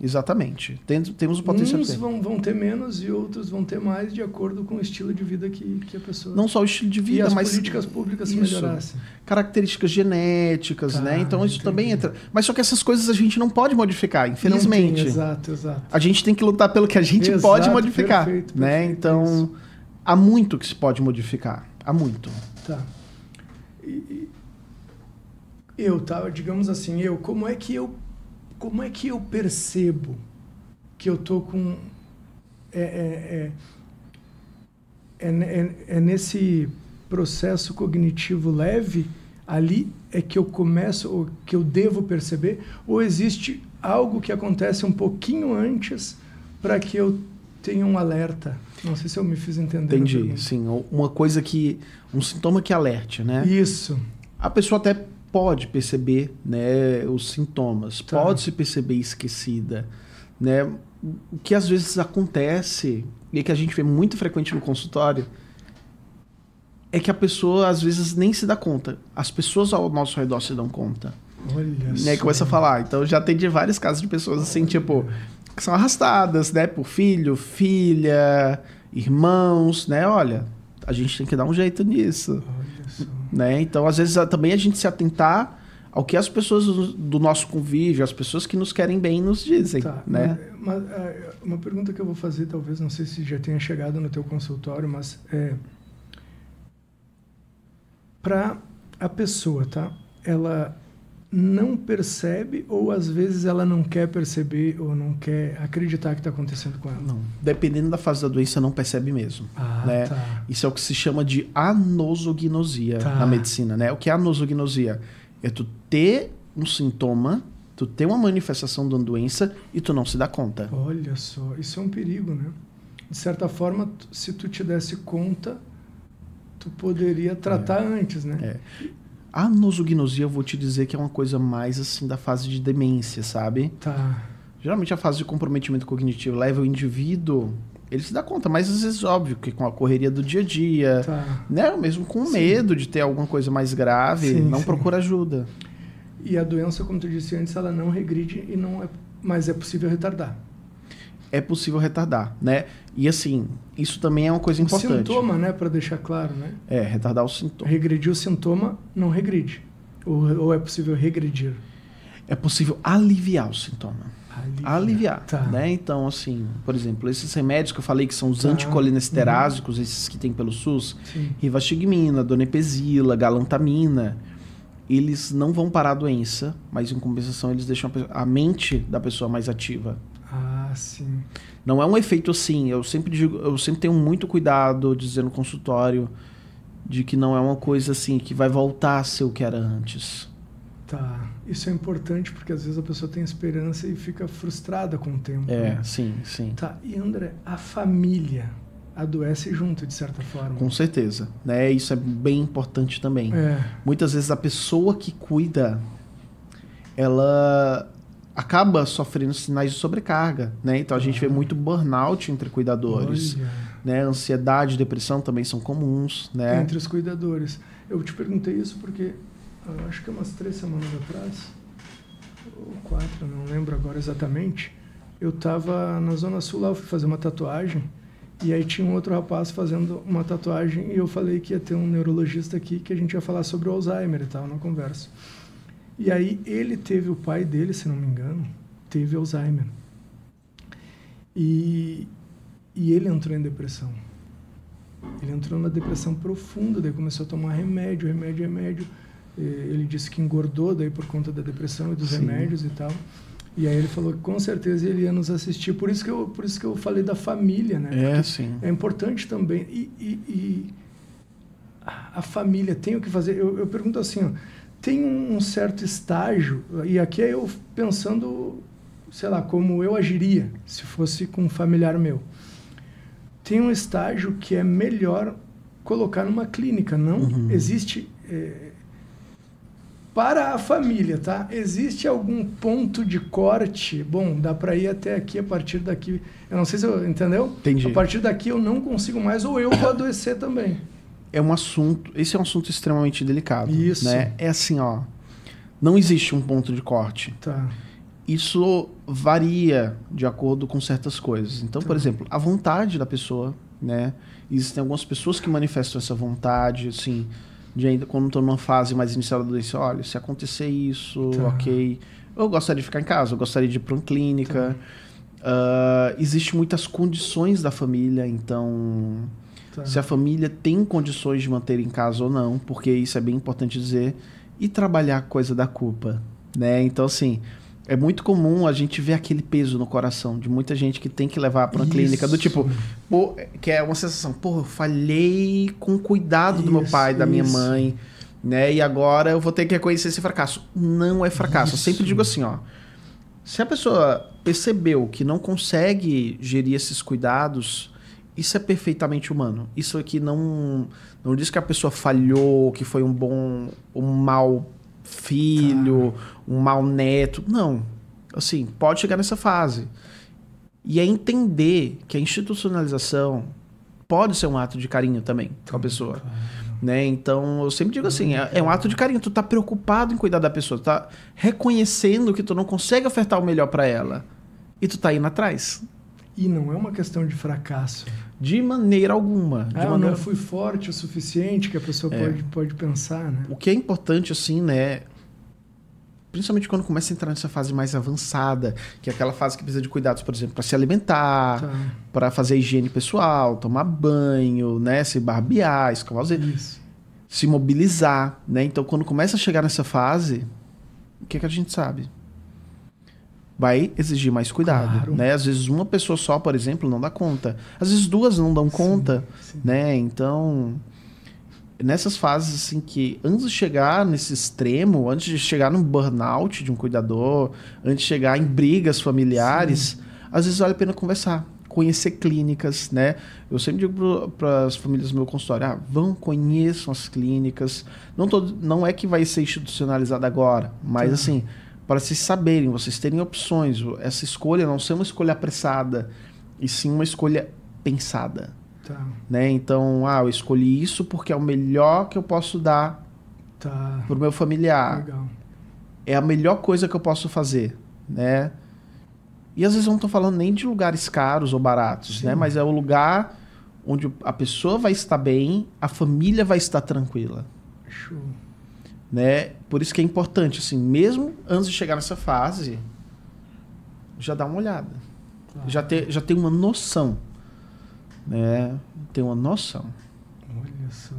Exatamente. Temos o potencial de ter. Uns vão ter menos e outros vão ter mais de acordo com o estilo de vida que a pessoa... Não só o estilo de vida, e as mas... políticas públicas se melhorassem. Características genéticas, né? Então isso também entra... Mas só que essas coisas a gente não pode modificar, infelizmente. Exato. A gente tem que lutar pelo que a gente pode modificar. Perfeito, né? Então, há muito que se pode modificar. Há muito. Digamos assim, como é que eu percebo que eu tô com nesse processo cognitivo leve ali é que eu começo, ou que eu devo perceber, ou existe algo que acontece um pouquinho antes para que eu tenha um alerta? Não sei se eu me fiz entender. Entendi, sim. Um sintoma que alerte, né? Isso. A pessoa até pode perceber, né, os sintomas, pode se perceber esquecida, né? O que às vezes acontece, e que a gente vê muito frequente no consultório, é que a pessoa às vezes nem se dá conta. As pessoas ao nosso redor se dão conta. Olha só. E aí começa a falar. Então, eu já atendi vários casos de pessoas assim, tipo, que são arrastadas, né, por filho, filha, irmãos, né? Olha, a gente tem que dar um jeito nisso. Né? Então, às vezes, também a gente se atentar ao que as pessoas do nosso convívio, as pessoas que nos querem bem, nos dizem. Né? Mas, uma pergunta que eu vou fazer, talvez, não sei se já tenha chegado no teu consultório, mas para a pessoa, ela não percebe ou às vezes ela não quer perceber ou não quer acreditar que está acontecendo com ela? Não. Dependendo da fase da doença, não percebe mesmo. Né? Isso é o que se chama de anosognosia na medicina. Né? O que é anosognosia? É tu ter um sintoma, tu ter uma manifestação de uma doença e tu não se dá conta. Olha só, isso é um perigo, né? De certa forma, se tu te desse conta, tu poderia tratar antes, né? A anosognosia, eu vou te dizer que é uma coisa mais assim da fase de demência, sabe? Geralmente a fase de comprometimento cognitivo leva o indivíduo, ele se dá conta, mas às vezes óbvio que com a correria do dia a dia, né? Mesmo com medo de ter alguma coisa mais grave, não procura ajuda. E a doença, como tu disse antes, ela não regride e mas é possível retardar. É possível retardar, né? E assim, isso também é uma coisa importante. Sintoma, né? Para deixar claro, né? Retardar o sintoma. Regredir o sintoma não regride. Ou é possível regredir? É possível aliviar o sintoma. Aliviar, Tá. né? Então, assim, por exemplo, esses remédios que eu falei que são os Tá. anticolinesterásicos, esses que tem pelo SUS, Sim. rivastigmina, donepezila, galantamina, eles não vão parar a doença, mas em compensação eles deixam a mente da pessoa mais ativa. Ah, sim. Não é um efeito assim, eu sempre tenho muito cuidado de dizer no consultório de que não é uma coisa assim que vai voltar a ser o que era antes. Tá. Isso é importante porque às vezes a pessoa tem esperança e fica frustrada com o tempo. Né? Sim. Tá. E André, a família adoece junto, de certa forma. Com certeza, né? Isso é bem importante também. Muitas vezes a pessoa que cuida, ela acaba sofrendo sinais de sobrecarga, né? Então a gente vê muito burnout entre cuidadores, né? Ansiedade, depressão também são comuns, né? Entre os cuidadores. Eu te perguntei isso porque acho que umas 3 semanas atrás, ou 4, não lembro agora exatamente, eu estava na Zona Sul lá, eu fui fazer uma tatuagem, e aí tinha um outro rapaz fazendo uma tatuagem, e eu falei que ia ter um neurologista aqui, que a gente ia falar sobre o Alzheimer e tal, na conversa. E aí ele teve, o pai dele, se não me engano, teve Alzheimer. E ele entrou em depressão. Ele entrou na depressão profunda, daí começou a tomar remédio. Ele disse que engordou daí por conta da depressão e dos remédios e tal. E aí ele falou que com certeza ele ia nos assistir. Por isso que eu falei da família, né? Sim. É importante também. E a família tem o que fazer. Eu pergunto assim, ó, tem um certo estágio, e aqui é eu pensando, sei lá, como eu agiria se fosse com um familiar meu. Tem um estágio que é melhor colocar numa clínica, não existe... para a família, tá? Existe algum ponto de corte? Bom, dá para ir até aqui, a partir daqui... Eu não sei se eu... Entendeu? Entendi. A partir daqui eu não consigo mais, ou eu vou adoecer também. Esse é um assunto extremamente delicado. Isso. Né? É assim, ó, não existe um ponto de corte. Tá. Isso varia de acordo com certas coisas. Então, por exemplo, a vontade da pessoa, né? Existem algumas pessoas que manifestam essa vontade, assim, de ainda quando estão numa fase mais inicial da doença, olha, se acontecer isso, ok, eu gostaria de ficar em casa, eu gostaria de ir para uma clínica. Existem muitas condições da família, então... Se a família tem condições de manter em casa ou não, porque isso é bem importante dizer, e trabalhar a coisa da culpa, né? Então, assim, é muito comum a gente ver aquele peso no coração de muita gente que tem que levar para uma clínica, do tipo, pô, que é uma sensação, pô, eu falhei com o cuidado do meu pai, da minha mãe, né? E agora eu vou ter que reconhecer esse fracasso. Não é fracasso. Eu sempre digo assim, ó, se a pessoa percebeu que não consegue gerir esses cuidados... Isso é perfeitamente humano. Isso aqui não diz que a pessoa falhou, que foi um mau filho, um mau neto. Não. Assim, pode chegar nessa fase. E é entender que a institucionalização pode ser um ato de carinho também com a pessoa. Né? Então, eu sempre digo assim, é um ato de carinho. Tu tá preocupado em cuidar da pessoa. Tu tá reconhecendo que tu não consegue ofertar o melhor para ela. E tu tá indo atrás. E não é uma questão de fracasso. De maneira alguma. Eu não fui forte o suficiente, que a pessoa pode pensar, né? O que é importante, assim, né? Principalmente quando começa a entrar nessa fase mais avançada, que é aquela fase que precisa de cuidados, por exemplo, para se alimentar, para fazer higiene pessoal, tomar banho, né? Se barbear, escovar os dentes, se mobilizar, né? Então, quando começa a chegar nessa fase, o que a gente sabe? Vai exigir mais cuidado, né? Às vezes uma pessoa só, por exemplo, não dá conta. Às vezes duas não dão conta, né? Então, nessas fases assim que antes de chegar nesse extremo, antes de chegar num burnout de um cuidador, antes de chegar em brigas familiares, às vezes vale a pena conversar, conhecer clínicas, né? Eu sempre digo para as famílias do meu consultório, conheçam as clínicas. Não é que vai ser institucionalizado agora, mas assim... para vocês saberem, vocês terem opções. Essa escolha não ser uma escolha apressada, e sim uma escolha pensada. Né? Então, eu escolhi isso porque é o melhor que eu posso dar para o meu familiar. Legal. É a melhor coisa que eu posso fazer. Né? E às vezes eu não estou falando nem de lugares caros ou baratos, né? Mas é o lugar onde a pessoa vai estar bem, a família vai estar tranquila. Show. Né? Por isso que é importante, assim, mesmo antes de chegar nessa fase, já dá uma olhada. Já tem uma noção. Né? Tem uma noção. Olha só.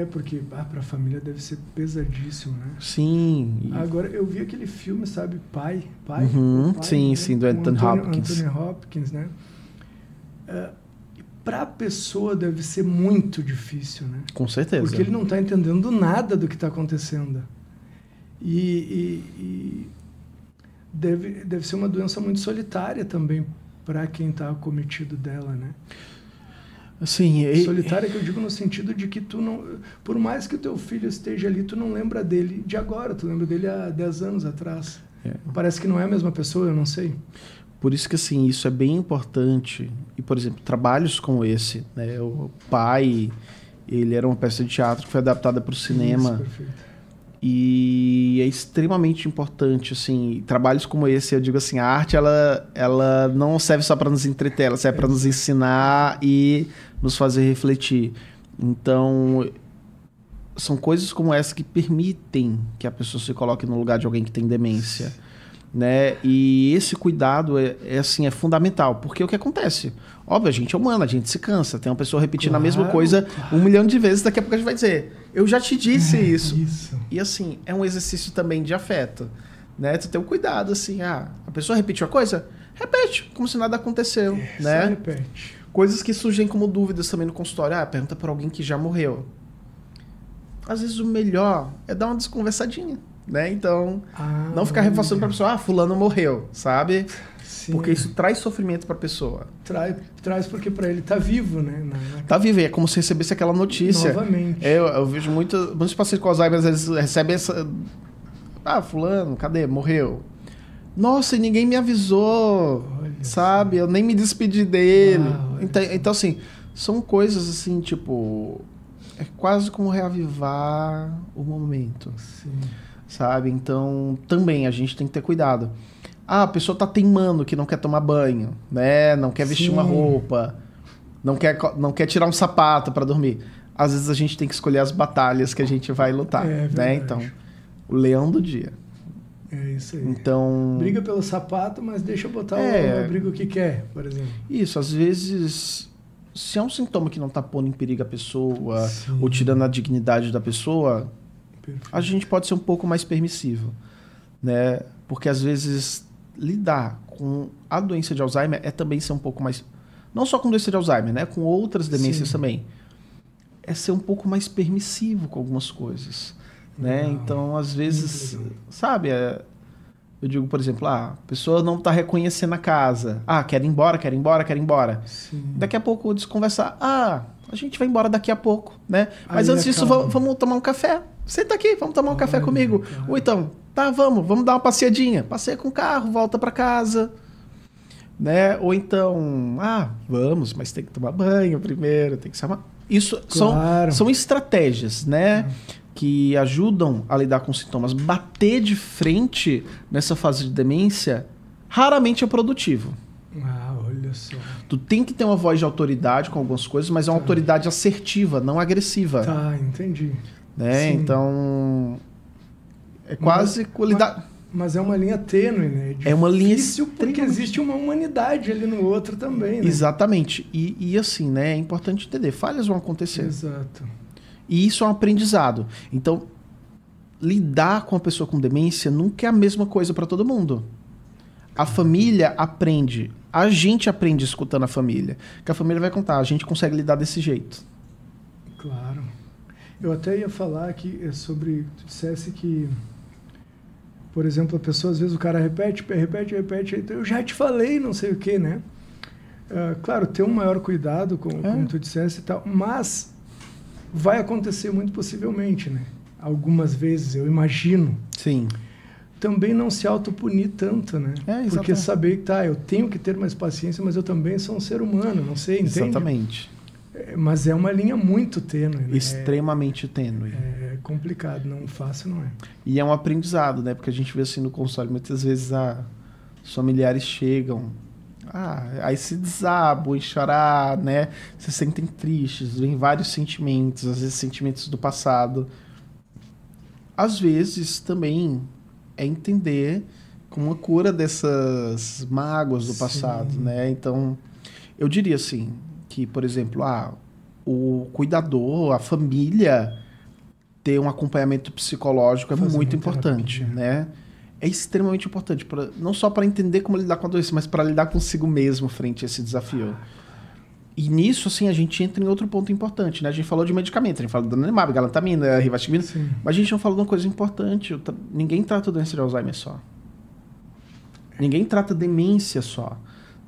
Porque para a família deve ser pesadíssimo, né? Sim. Agora, eu vi aquele filme, sabe? Pai? Uhum, Pai, sim, né? sim, do Anthony Hopkins. Anthony Hopkins, né? Para a pessoa deve ser muito difícil, né? Com certeza. Porque ele não está entendendo nada do que está acontecendo. E deve ser uma doença muito solitária também para quem está acometido dela, né? Assim, solitária que eu digo no sentido de que tu não... Por mais que o teu filho esteja ali, tu não lembra dele de agora, tu lembra dele há 10 anos atrás. Parece que não é a mesma pessoa, eu não sei. Por isso que, assim, isso é bem importante. E, por exemplo, trabalhos como esse, né? O Pai, ele era uma peça de teatro que foi adaptada para o cinema. Isso, perfeito. E é extremamente importante, assim, trabalhos como esse, eu digo assim, a arte, ela não serve só para nos entreter, ela serve para nos ensinar e nos fazer refletir. Então, são coisas como essa que permitem que a pessoa se coloque no lugar de alguém que tem demência, né? E esse cuidado é fundamental, porque o que acontece? Óbvio, a gente é humano, a gente se cansa. Tem uma pessoa repetindo a mesma coisa 1 milhão de vezes, daqui a pouco a gente vai dizer, eu já te disse isso. E assim, é um exercício também de afeto, né? Tu tem um cuidado, assim, a pessoa repetiu a coisa? Repete, como se nada aconteceu, né? Só repete. Coisas que surgem como dúvidas também no consultório. Pergunta para alguém que já morreu. Às vezes o melhor é dar uma desconversadinha, né? Então, não ficar reforçando para a pessoa, fulano morreu, sabe? Sim. Porque isso traz sofrimento para a pessoa. Traz porque para ele tá vivo, né? Tá vivo, é como se recebesse aquela notícia. Novamente. Eu vejo muitos pacientes com Alzheimer, às vezes recebem essa... fulano, cadê? Morreu. Nossa, e ninguém me avisou, sabe? Eu nem me despedi dele. Então, assim, são coisas assim, tipo... É quase como reavivar o momento. Sim. Sabe? Então, também a gente tem que ter cuidado. A pessoa tá teimando que não quer tomar banho, né? Não quer vestir uma roupa, não quer tirar um sapato para dormir. Às vezes a gente tem que escolher as batalhas que a gente vai lutar, né? Então, o leão do dia. É isso aí. Então, briga pelo sapato, mas deixa eu botar o abrigo que quer, por exemplo. Isso, às vezes, se é um sintoma que não tá pondo em perigo a pessoa, ou tirando a dignidade da pessoa, a gente pode ser um pouco mais permissivo, né? Porque às vezes lidar com a doença de Alzheimer é também ser um pouco mais... Não só com doença de Alzheimer, né? Com outras demências também. É ser um pouco mais permissivo com algumas coisas, né? Então, às vezes, sabe? Eu digo, por exemplo, a pessoa não está reconhecendo a casa. Quer ir embora, quer ir embora, quer ir embora. Sim. Daqui a pouco desconversar. A gente vai embora daqui a pouco, né? Mas antes disso, vamos tomar um café. Senta aqui, vamos tomar um café comigo. Cara. Ou então, vamos dar uma passeadinha. Passeia com o carro, volta para casa. Né? Ou então, vamos, mas tem que tomar banho primeiro, tem que se arrumar. Isso são estratégias, né? Que ajudam a lidar com sintomas. Bater de frente nessa fase de demência raramente é produtivo. Olha só. Tu tem que ter uma voz de autoridade com algumas coisas, mas é uma autoridade assertiva, não agressiva. Entendi. Né? Então, é quase lidar... Mas é uma linha tênue, né? É uma linha difícil porque existe uma humanidade ali no outro também, né? Exatamente. E assim, né? É importante entender. Falhas vão acontecer. Exato. E isso é um aprendizado. Então, lidar com a pessoa com demência nunca é a mesma coisa para todo mundo. A família aprende. A gente aprende escutando a família. Que a família vai contar. A gente consegue lidar desse jeito. Claro. Eu até ia falar aqui sobre... Tu dissesse que... Por exemplo, a pessoa, às vezes, o cara repete, eu já te falei, não sei o quê, né? Claro, ter um maior cuidado, como tu disseste e tal, mas vai acontecer muito possivelmente, né? Algumas vezes, eu imagino. Sim. Também não se autopunir tanto, né? Porque saber que, eu tenho que ter mais paciência, mas eu também sou um ser humano, não sei, entende? Exatamente. Mas é uma linha muito tênue, né? Extremamente tênue. É complicado, não fácil não é. E é um aprendizado, né? Porque a gente vê assim no consultório, muitas vezes os familiares chegam, aí se desabam em chorar, né? Se sentem tristes, vem vários sentimentos, às vezes sentimentos do passado. Às vezes também é entender como uma cura dessas mágoas do passado, né? Então, eu diria assim, que, por exemplo, o cuidador, a família, ter um acompanhamento psicológico é muito importante, né? É extremamente importante, não só para entender como lidar com a doença, mas para lidar consigo mesmo frente a esse desafio. E nisso, assim, a gente entra em outro ponto importante, né? A gente falou de medicamento, a gente falou da Donanemab, galantamina, rivaroxaban, mas a gente não falou de uma coisa importante. Ninguém trata doença de Alzheimer só. Ninguém trata demência só,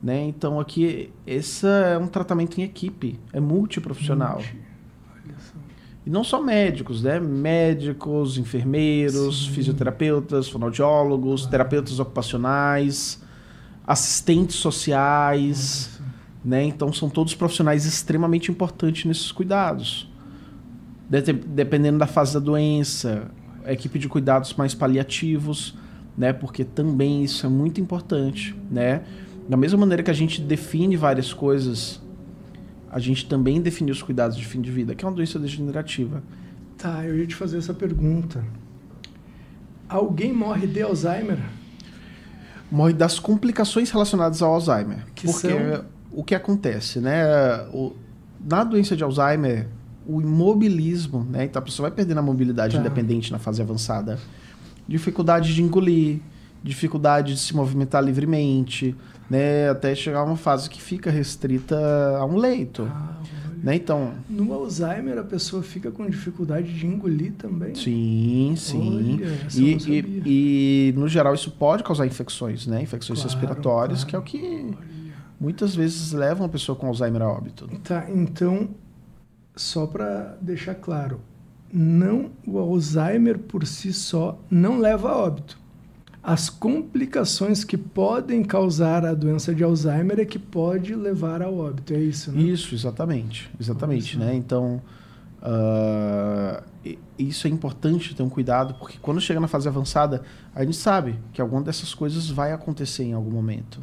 né? Então, aqui, esse é um tratamento em equipe, é multiprofissional. E não só médicos, né? Médicos, enfermeiros, fisioterapeutas, fonoaudiólogos, terapeutas ocupacionais, assistentes sociais, né? Então, são todos profissionais extremamente importantes nesses cuidados. Dependendo da fase da doença, a equipe de cuidados mais paliativos, né? Porque também isso é muito importante, né? Da mesma maneira que a gente define várias coisas, a gente também define os cuidados de fim de vida, que é uma doença degenerativa. Tá, eu ia te fazer essa pergunta. Alguém morre de Alzheimer? Morre das complicações relacionadas ao Alzheimer. Porque o que acontece, né? Na doença de Alzheimer, o imobilismo, né? Então a pessoa vai perdendo a mobilidade independente na fase avançada. Dificuldade de engolir, dificuldade de se movimentar livremente, né? Até chegar a uma fase que fica restrita a um leito. Né? Então, no Alzheimer a pessoa fica com dificuldade de engolir também? Sim. Olha, e no geral isso pode causar infecções, né? Infecções respiratórias, que é o que muitas vezes levam a pessoa com Alzheimer a óbito. Tá, então, só para deixar claro, o Alzheimer por si só não leva a óbito. As complicações que podem causar a doença de Alzheimer é que pode levar ao óbito, é isso, né? Isso, exatamente, né? Então, isso é importante ter um cuidado, porque quando chega na fase avançada, a gente sabe que alguma dessas coisas vai acontecer em algum momento.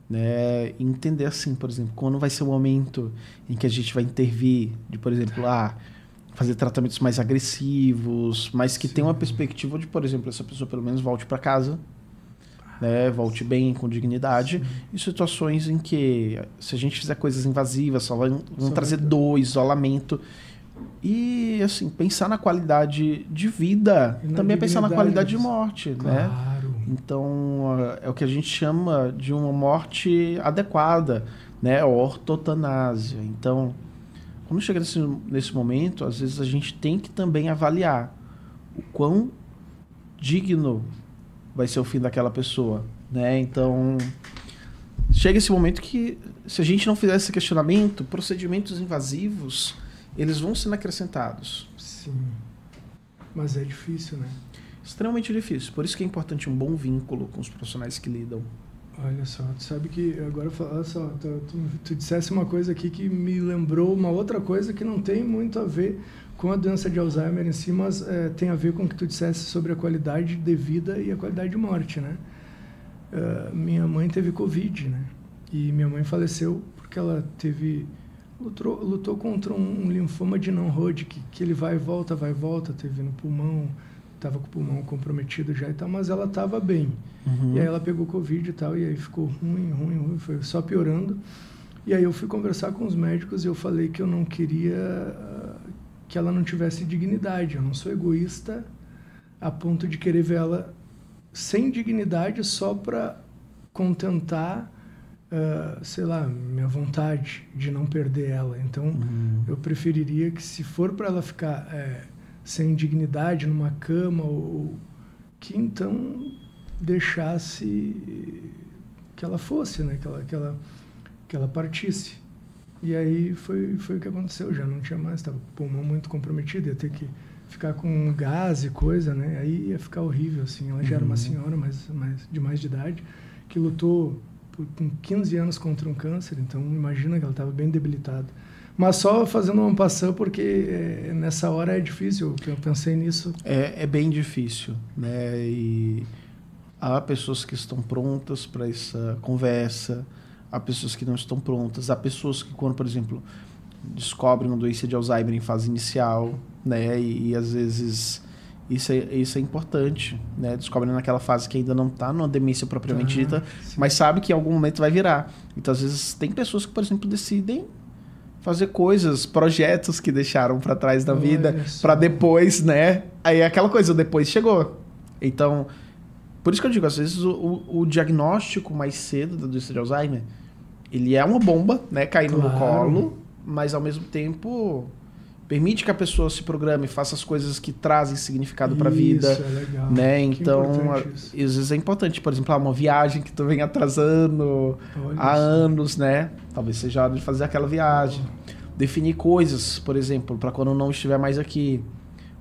Né? E entender assim, por exemplo, quando vai ser o momento em que a gente vai intervir, de, por exemplo, fazer tratamentos mais agressivos, mas que tenham uma perspectiva de, por exemplo, essa pessoa pelo menos volte para casa, né? Volte bem, com dignidade, e situações em que, se a gente fizer coisas invasivas, só vão trazer dor, isolamento. E, assim, pensar na qualidade de vida, também é pensar na qualidade de morte, né? Então, é o que a gente chama de uma morte adequada, né? Ortotanásia. Então, quando chega nesse momento, às vezes a gente tem que também avaliar o quão digno vai ser o fim daquela pessoa, né? Então, chega esse momento que, se a gente não fizer esse questionamento, procedimentos invasivos, eles vão sendo acrescentados. Sim, mas é difícil, né? Extremamente difícil. Por isso que é importante um bom vínculo com os profissionais que lidam. Olha só, tu sabe que agora, olha só, tu dissesse uma coisa aqui que me lembrou uma outra coisa que não tem muito a ver com a doença de Alzheimer em si, mas tem a ver com o que tu dissesse sobre a qualidade de vida e a qualidade de morte, né? Minha mãe teve Covid, né? E minha mãe faleceu porque ela lutou contra um linfoma de não-Hodgkin, que ele vai e volta, teve no pulmão, estava com o pulmão comprometido já e tal, mas ela estava bem. E aí ela pegou Covid e tal, e aí ficou ruim, foi só piorando. E aí eu fui conversar com os médicos e eu falei que eu não queria que ela não tivesse dignidade. Eu não sou egoísta a ponto de querer ver ela sem dignidade só para contentar, sei lá, minha vontade de não perder ela. Então, eu preferiria que, se for para ela ficar sem dignidade numa cama, ou que então deixasse que ela fosse, né? Que ela partisse. E aí foi o que aconteceu, já não tinha mais, estava com o pulmão muito comprometido, ia ter que ficar com gás e coisa, né? Aí ia ficar horrível, assim. Ela já era uma senhora de mais de idade, que lutou com 15 anos contra um câncer, então imagina que ela estava bem debilitada. Mas só fazendo uma passão, porque nessa hora é difícil, eu pensei nisso. É bem difícil, né? E há pessoas que estão prontas para essa conversa, há pessoas que não estão prontas, há pessoas que, quando, por exemplo, descobrem uma doença de Alzheimer em fase inicial, né? E às vezes Isso é importante, né? Descobrem naquela fase que ainda não está numa demência propriamente dita, mas sabe que em algum momento vai virar. Então, às vezes, tem pessoas que, por exemplo, decidem fazer coisas, projetos que deixaram para trás da vida, para depois, né? Aí aquela coisa, depois chegou. Então, por isso que eu digo, às vezes o diagnóstico mais cedo da doença de Alzheimer, ele é uma bomba, né? Caindo no colo, mas ao mesmo tempo permite que a pessoa se programe, faça as coisas que trazem significado para a vida. Isso, é legal. Né? Então, às vezes é importante, por exemplo, uma viagem que tu vem atrasando há anos, né? Talvez seja hora de fazer aquela viagem. Definir coisas, por exemplo, para quando eu não estiver mais aqui.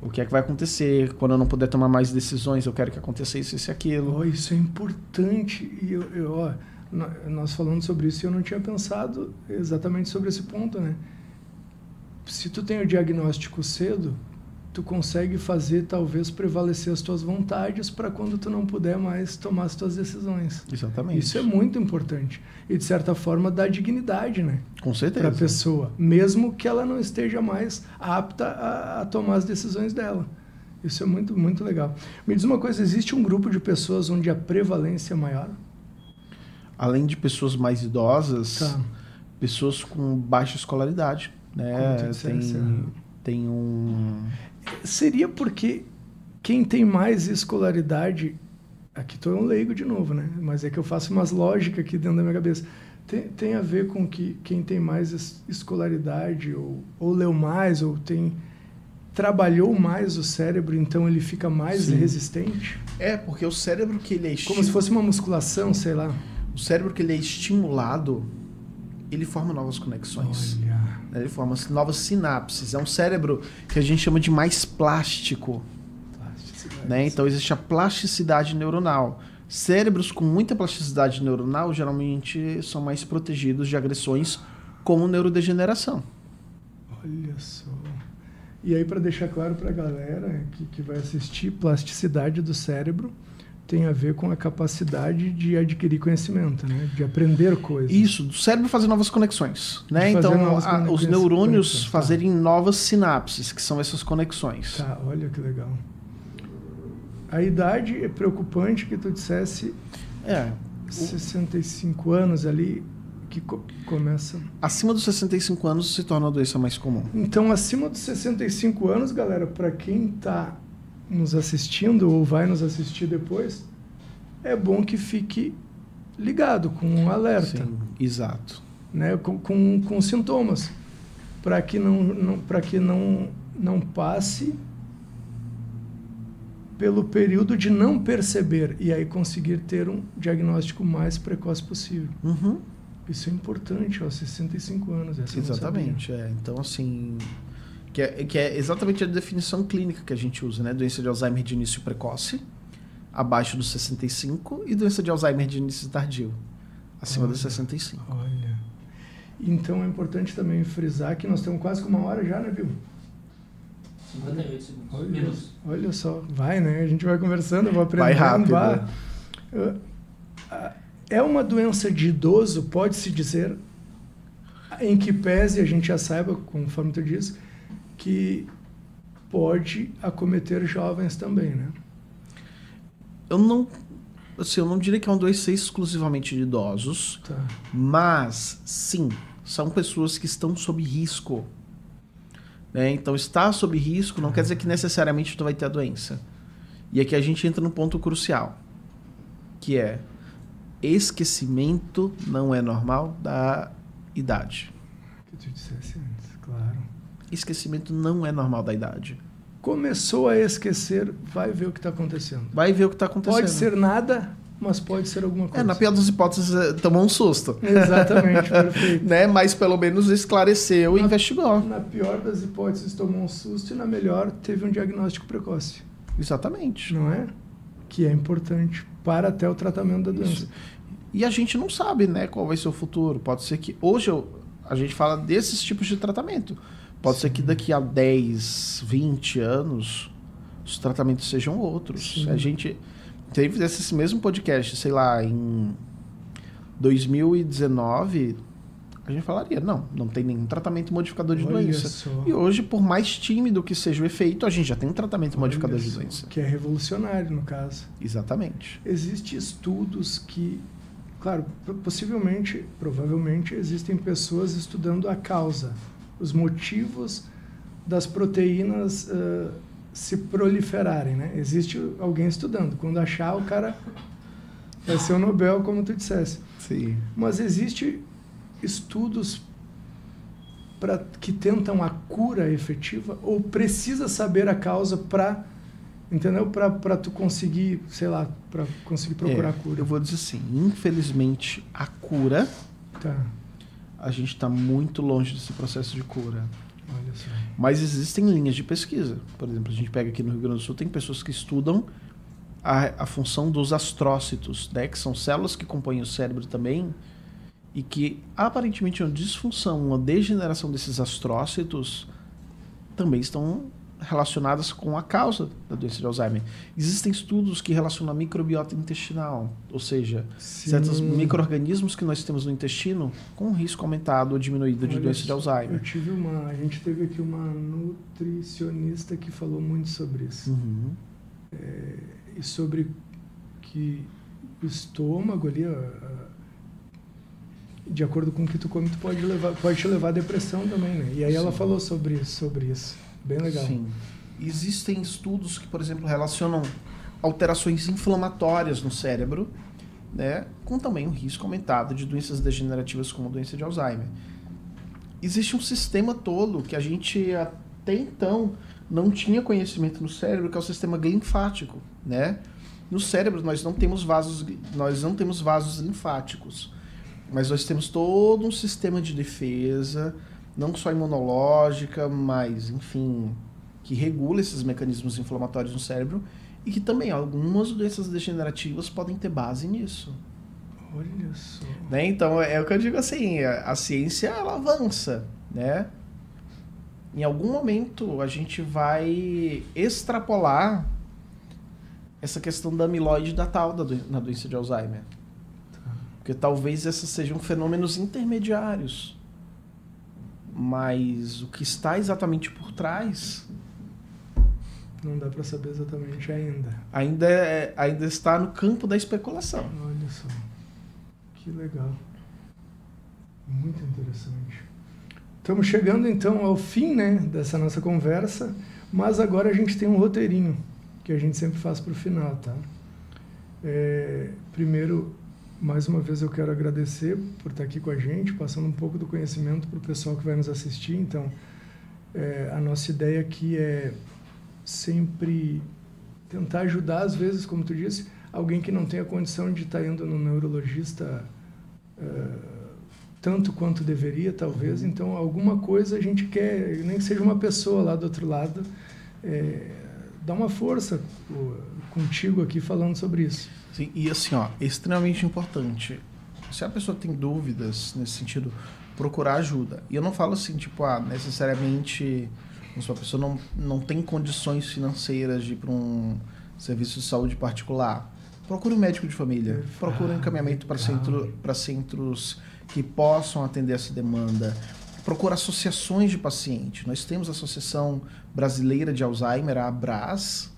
O que é que vai acontecer? Quando eu não puder tomar mais decisões, eu quero que aconteça isso e aquilo. Isso é importante. E nós falando sobre isso, eu não tinha pensado exatamente sobre esse ponto, né? Se tu tem o diagnóstico cedo, tu consegue fazer, talvez, prevalecer as tuas vontades para quando tu não puder mais tomar as tuas decisões. Exatamente. Isso é muito importante. E, de certa forma, dá dignidade, né? Com certeza. Para a pessoa, mesmo que ela não esteja mais apta a tomar as decisões dela. Isso é muito, muito legal. Me diz uma coisa, existe um grupo de pessoas onde a prevalência é maior? Além de pessoas mais idosas, pessoas com baixa escolaridade. Né? Tem um... Seria porque quem tem mais escolaridade... Aqui estou um leigo de novo, né? Mas é que eu faço umas lógicas aqui dentro da minha cabeça. Tem a ver com que quem tem mais escolaridade ou leu mais, ou trabalhou mais o cérebro, então ele fica mais resistente? É, porque o cérebro que ele é... Como se fosse uma musculação, sei lá. O cérebro que ele é estimulado, ele forma novas conexões. Olha. Ele forma novas sinapses. É um cérebro que a gente chama de mais plástico. Né? Então existe a plasticidade neuronal. Cérebros com muita plasticidade neuronal geralmente são mais protegidos de agressões como neurodegeneração. Olha só. E aí, para deixar claro para a galera que vai assistir, plasticidade do cérebro tem a ver com a capacidade de adquirir conhecimento, né? De aprender coisas. Isso, do cérebro fazer novas conexões. Né? Então, os neurônios fazerem novas sinapses, que são essas conexões. Tá, olha que legal. A idade é preocupante que tu dissesse 65 anos ali que começa... Acima dos 65 anos se torna a doença mais comum. Então, acima dos 65 anos, galera, para quem está nos assistindo ou vai nos assistir depois, é bom que fique ligado, com um alerta. Sim, exato. Né? Com sintomas, para que não passe pelo período de não perceber e aí conseguir ter um diagnóstico mais precoce possível. Uhum. Isso é importante, 65 anos. Exatamente. Então, assim, que é exatamente a definição clínica que a gente usa, né? Doença de Alzheimer de início precoce, abaixo dos 65, e doença de Alzheimer de início tardio, acima dos 65. Olha. Então, é importante também frisar que nós temos quase 1 hora já, né, Bill? 58 segundos. Olha só, vai, né? A gente vai conversando, eu vou aprendendo. Vai rápido. É uma doença de idoso, pode-se dizer, em que pese a gente já saiba, conforme tu diz, que pode acometer jovens também, né? Eu não diria que é uma doença exclusivamente de idosos, mas, sim, são pessoas que estão sob risco. Né? Então, estar sob risco não quer dizer que necessariamente tu vai ter a doença. E aqui a gente entra num ponto crucial, que é esquecimento não é normal da idade. Que tu dissesse antes, claro. Esquecimento não é normal da idade. Começou a esquecer, vai ver o que está acontecendo. Vai ver o que está acontecendo. Pode ser nada, mas pode ser alguma coisa. Na pior das hipóteses, tomou um susto. Exatamente, perfeito. Né? Mas pelo menos esclareceu e investigou. Na pior das hipóteses, tomou um susto e na melhor, teve um diagnóstico precoce. Exatamente. Não é? Que é importante para até o tratamento da doença. Isso. E a gente não sabe, né, qual vai ser o futuro. Pode ser que hoje a gente fala desses tipos de tratamento. Pode ser que daqui a 10, 20 anos os tratamentos sejam outros. Sim. A gente teve esse mesmo podcast, sei lá, em 2019, a gente falaria, não tem nenhum tratamento modificador de Olha doença. só. E hoje, por mais tímido que seja o efeito, a gente já tem um tratamento modificador Olha de só, doença. que é revolucionário, no caso. Exatamente. Existem estudos que, claro, provavelmente existem pessoas estudando a causa, os motivos das proteínas se proliferarem, né? Existe alguém estudando. Quando achar, o cara vai ser o Nobel, como tu dissesse. Sim. Mas existe estudos que tentam a cura efetiva, ou precisa saber a causa para, entendeu? Para tu conseguir, sei lá, para conseguir procurar a cura. Eu vou dizer assim, infelizmente a cura, Tá. a gente está muito longe desse processo de cura. Olha só. Mas existem linhas de pesquisa. Por exemplo, a gente pega aqui no Rio Grande do Sul, tem pessoas que estudam a função dos astrócitos, né? Que são células que compõem o cérebro também, e que aparentemente uma disfunção, uma degeneração desses astrócitos também estão relacionadas com a causa da doença de Alzheimer. Existem estudos que relacionam a microbiota intestinal, ou seja, Sim. certos micro-organismos que nós temos no intestino com risco aumentado ou diminuído de Olha doença de só, Alzheimer. a gente teve aqui uma nutricionista que falou muito sobre isso. Uhum. E sobre que o estômago ali, de acordo com o que tu come, tu pode te levar à depressão também, né? E aí ela Sim. falou sobre isso. Bem legal. Sim. Existem estudos que, por exemplo, relacionam alterações inflamatórias no cérebro, né, com também um risco aumentado de doenças degenerativas como a doença de Alzheimer. Existe um sistema todo que a gente até então não tinha conhecimento no cérebro, que é o sistema linfático, né? No cérebro nós não temos vasos linfáticos, mas nós temos todo um sistema de defesa, não só imunológica, mas, enfim, que regula esses mecanismos inflamatórios no cérebro e que também algumas doenças degenerativas podem ter base nisso. Olha só. Né? Então, é o que eu digo assim, a ciência, ela avança, né? Em algum momento, a gente vai extrapolar essa questão da amiloide datal na doença de Alzheimer. Tá. Porque talvez esses sejam fenômenos intermediários. Mas o que está exatamente por trás Não dá para saber exatamente ainda. ainda está no campo da especulação. Olha só. Que legal. Muito interessante. Estamos chegando então ao fim, né, dessa nossa conversa, mas agora a gente tem um roteirinho que a gente sempre faz para o final, tá? Primeiro, mais uma vez eu quero agradecer por estar aqui com a gente, passando um pouco do conhecimento para o pessoal que vai nos assistir. Então, a nossa ideia aqui é sempre tentar ajudar, às vezes, como tu disse, alguém que não tem a condição de estar indo no neurologista tanto quanto deveria, talvez. Então, alguma coisa a gente quer, nem que seja uma pessoa lá do outro lado, dar uma força contigo aqui falando sobre isso. Sim, e assim, ó, é extremamente importante. Se a pessoa tem dúvidas nesse sentido, procurar ajuda. E eu não falo assim, tipo, necessariamente se a pessoa não tem condições financeiras de ir para um serviço de saúde particular. Procure um médico de família. Procure um encaminhamento para centros que possam atender essa demanda. Procure associações de pacientes. Nós temos a Associação Brasileira de Alzheimer, a ABRAS,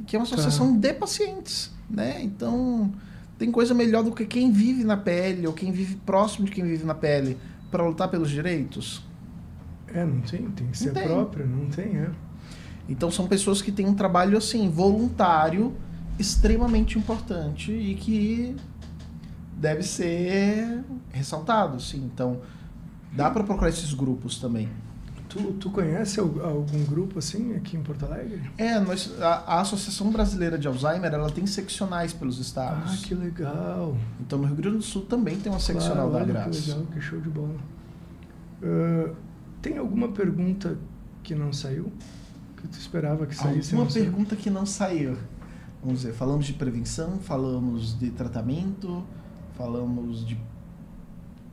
que é uma associação de pacientes, né? Então, tem coisa melhor do que quem vive na pele ou quem vive próximo de quem vive na pele para lutar pelos direitos? Não tem que ser próprio, não tem, Então, são pessoas que têm um trabalho, assim, voluntário, extremamente importante e que deve ser ressaltado, sim. Então, dá para procurar esses grupos também. Tu conhece algum grupo assim aqui em Porto Alegre? A Associação Brasileira de Alzheimer, ela tem seccionais pelos estados. Ah, que legal. Então, no Rio Grande do Sul também tem uma seccional da ABRAS. Que legal, que show de bola. Tem alguma pergunta que não saiu? Que tu esperava que saísse? Alguma pergunta que não saiu? Vamos dizer, falamos de prevenção, falamos de tratamento, falamos de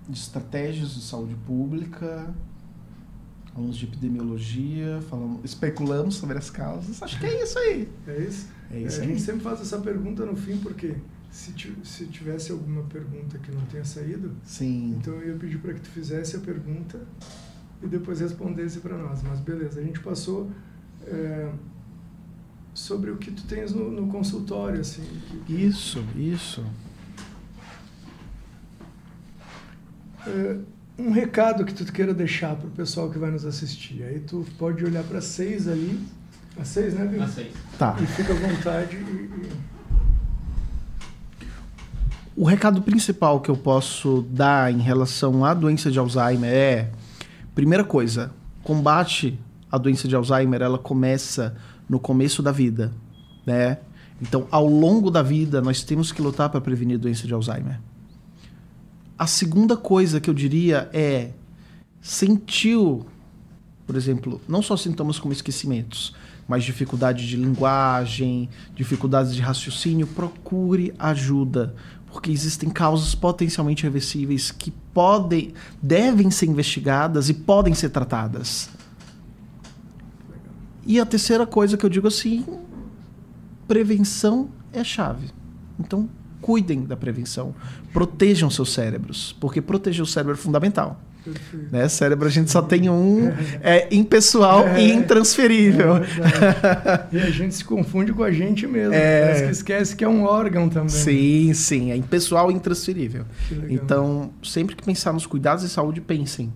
estratégias de saúde pública, falamos de epidemiologia, especulamos sobre as causas. Acho que é isso aí. É isso? É isso A aí. gente sempre faz essa pergunta no fim, porque Se tivesse alguma pergunta que não tenha saído, Sim. então eu ia pedir para que tu fizesse a pergunta e depois respondesse para nós. Mas beleza, a gente passou sobre o que tu tens no consultório, assim. Isso. Um recado que tu queira deixar para o pessoal que vai nos assistir. Aí tu pode olhar para 6 ali. As 6, né, Bill? As 6. Tá. E fica à vontade. O recado principal que eu posso dar em relação à doença de Alzheimer é, primeira coisa, combate à doença de Alzheimer, ela começa no começo da vida, né? Então, ao longo da vida, nós temos que lutar para prevenir a doença de Alzheimer. A segunda coisa que eu diria é, sentiu, por exemplo, não só sintomas como esquecimentos, mas dificuldade de linguagem, dificuldades de raciocínio, procure ajuda, porque existem causas potencialmente reversíveis que devem ser investigadas e podem ser tratadas. E a terceira coisa que eu digo assim, prevenção é a chave. Então, cuidem da prevenção, protejam seus cérebros, porque proteger o cérebro é fundamental. Né? Cérebro a gente só tem um, é impessoal e intransferível. E a gente se confunde com a gente mesmo. Parece que esquece que é um órgão também. Sim, é impessoal e intransferível. Então, sempre que pensar nos cuidados de saúde, pensem.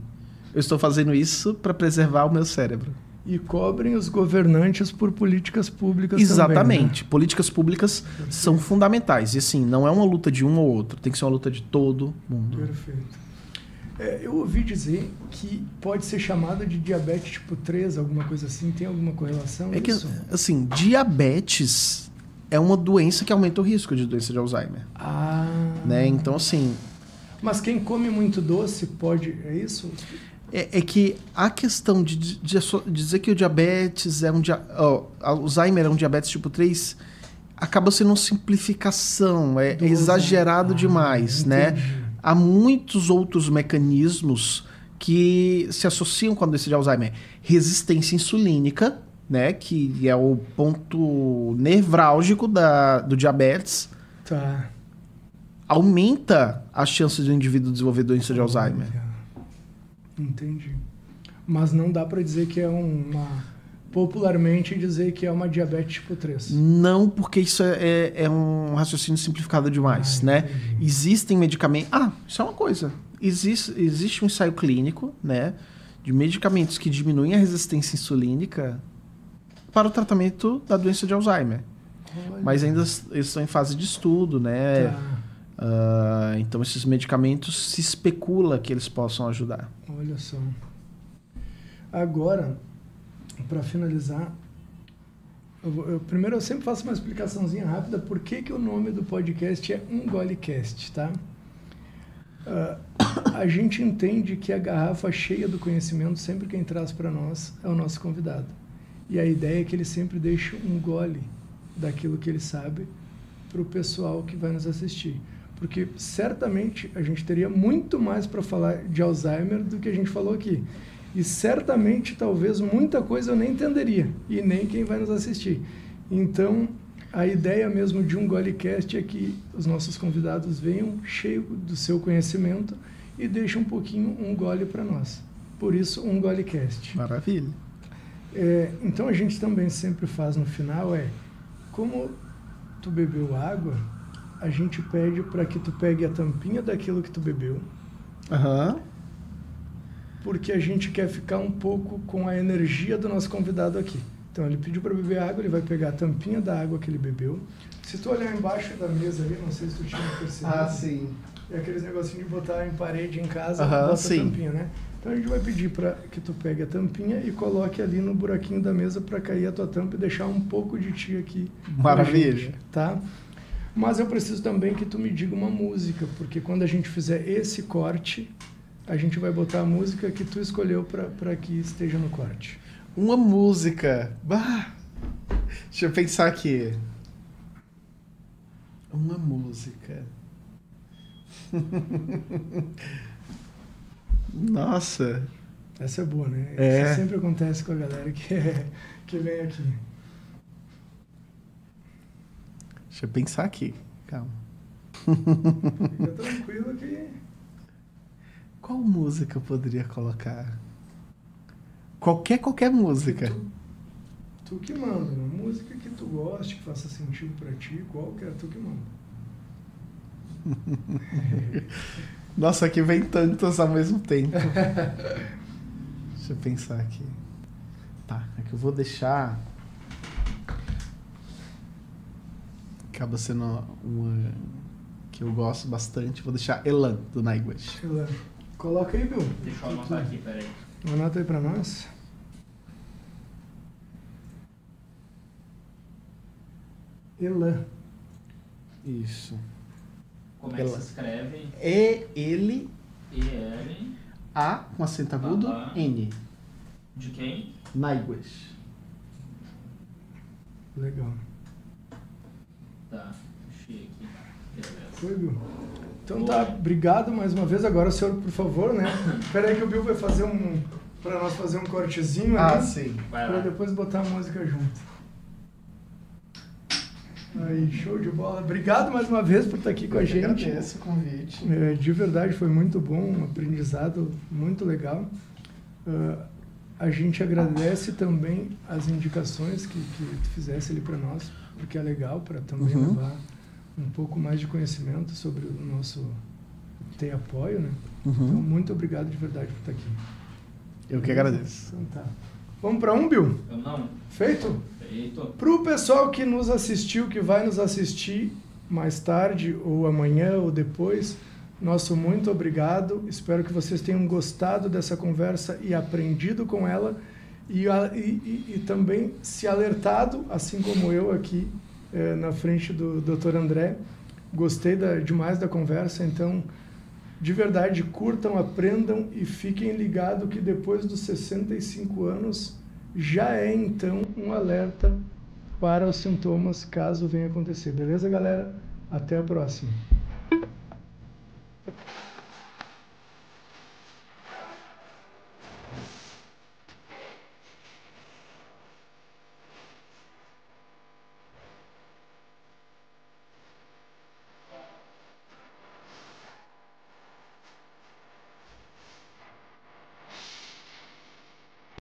Eu estou fazendo isso para preservar o meu cérebro. E cobrem os governantes por políticas públicas. Exatamente. Também, né? Políticas públicas são fundamentais. E assim, não é uma luta de um ou outro. Tem que ser uma luta de todo mundo. Perfeito. Eu ouvi dizer que pode ser chamada de diabetes tipo 3, alguma coisa assim. Tem alguma correlação? É que, isso? assim, diabetes é uma doença que aumenta o risco de doença de Alzheimer. Né? Então, assim... Mas quem come muito doce pode... É isso? É que a questão de dizer que o diabetes é Alzheimer é um diabetes tipo 3 acaba sendo uma simplificação, é exagerado demais, né? Há muitos outros mecanismos que se associam com a doença de Alzheimer. Resistência insulínica, né? Que é o ponto nevrálgico do diabetes. Tá. Aumenta as chances do indivíduo desenvolver doença de Alzheimer. Entendi. Mas não dá para dizer que é popularmente dizer que é uma diabetes tipo 3. Não, porque isso é um raciocínio simplificado demais, né? Entendi. Existem medicamentos... isso é uma coisa. Existe um ensaio clínico, né? De medicamentos que diminuem a resistência insulínica para o tratamento da doença de Alzheimer. Olha. Mas ainda estão em fase de estudo, né? Tá. Então, esses medicamentos se especula que eles possam ajudar. Olha só. Agora, para finalizar, primeiro eu sempre faço uma explicaçãozinha rápida por que o nome do podcast é Um Golecast, tá? A gente entende que a garrafa cheia do conhecimento, sempre quem traz para nós é o nosso convidado. E a ideia é que ele sempre deixe um gole daquilo que ele sabe para o pessoal que vai nos assistir. Porque certamente a gente teria muito mais para falar de Alzheimer do que a gente falou aqui. E certamente, talvez, muita coisa eu nem entenderia. E nem quem vai nos assistir. Então, a ideia mesmo de Um Golecast é que os nossos convidados venham cheio do seu conhecimento e deixem um pouquinho um gole para nós. Por isso, Um Golecast. Maravilha. Então, a gente também sempre faz no final, como tu bebeu água, a gente pede para que tu pegue a tampinha daquilo que tu bebeu. Porque a gente quer ficar um pouco com a energia do nosso convidado aqui. Então, ele pediu para beber água, ele vai pegar a tampinha da água que ele bebeu. Se tu olhar embaixo da mesa ali, não sei se tu tinha percebido. Sim. É aqueles negocinhos de botar em parede em casa, bota sim. a tampinha, né? Então, a gente vai pedir para que tu pegue a tampinha e coloque ali no buraquinho da mesa para cair a tua tampa e deixar um pouco de ti aqui. Maravilha. Gente, tá? Mas eu preciso também que tu me diga uma música, porque quando a gente fizer esse corte, a gente vai botar a música que tu escolheu para que esteja no corte. Uma música. Deixa eu pensar aqui. Uma música. Nossa. Essa é boa, né? É. Isso sempre acontece com a galera que vem aqui. Deixa eu pensar aqui. Calma. Fica tranquilo que... Qual música eu poderia colocar? Qualquer música. Tu que manda, né? Música que tu goste, que faça sentido pra ti, qualquer, tu que manda. Nossa, aqui vem tantas ao mesmo tempo. Deixa eu pensar aqui. Tá, é que eu vou deixar... Acaba sendo uma que eu gosto bastante. Vou deixar Elan, do Nightwish. Elan. Coloca aí, Bill. Deixa eu anotar aqui, peraí. Anota aí pra nós. Elan. Isso. Como é que se escreve? E-L... E-L... A com acento agudo, N. De quem? Nightwish. Legal. Tá, achei aqui. Beleza. Foi, Bill. Então tá, obrigado mais uma vez. Agora o senhor, por favor, né? Espera aí que o Bill vai fazer pra nós fazer um cortezinho ali. Sim. Pra depois botar a música junto. Aí, show de bola. Obrigado mais uma vez por estar aqui com a gente. Agradeço o convite. De verdade, foi muito bom, um aprendizado muito legal. A gente agradece também as indicações que tu fizesse ali para nós, porque é legal para também levar um pouco mais de conhecimento sobre o nosso Tem Apoio, né? Então, muito obrigado de verdade por estar aqui. Eu que agradeço. Então tá. Vamos para Bill? Eu não. Feito? Feito. Para o pessoal que nos assistiu, que vai nos assistir mais tarde, ou amanhã, ou depois, nosso muito obrigado. Espero que vocês tenham gostado dessa conversa e aprendido com ela e também se alertado, assim como eu aqui na frente do Dr. André. Gostei demais da conversa, então, de verdade, curtam, aprendam e fiquem ligados que depois dos 65 anos já é, então, um alerta para os sintomas, caso venha acontecer. Beleza, galera? Até a próxima.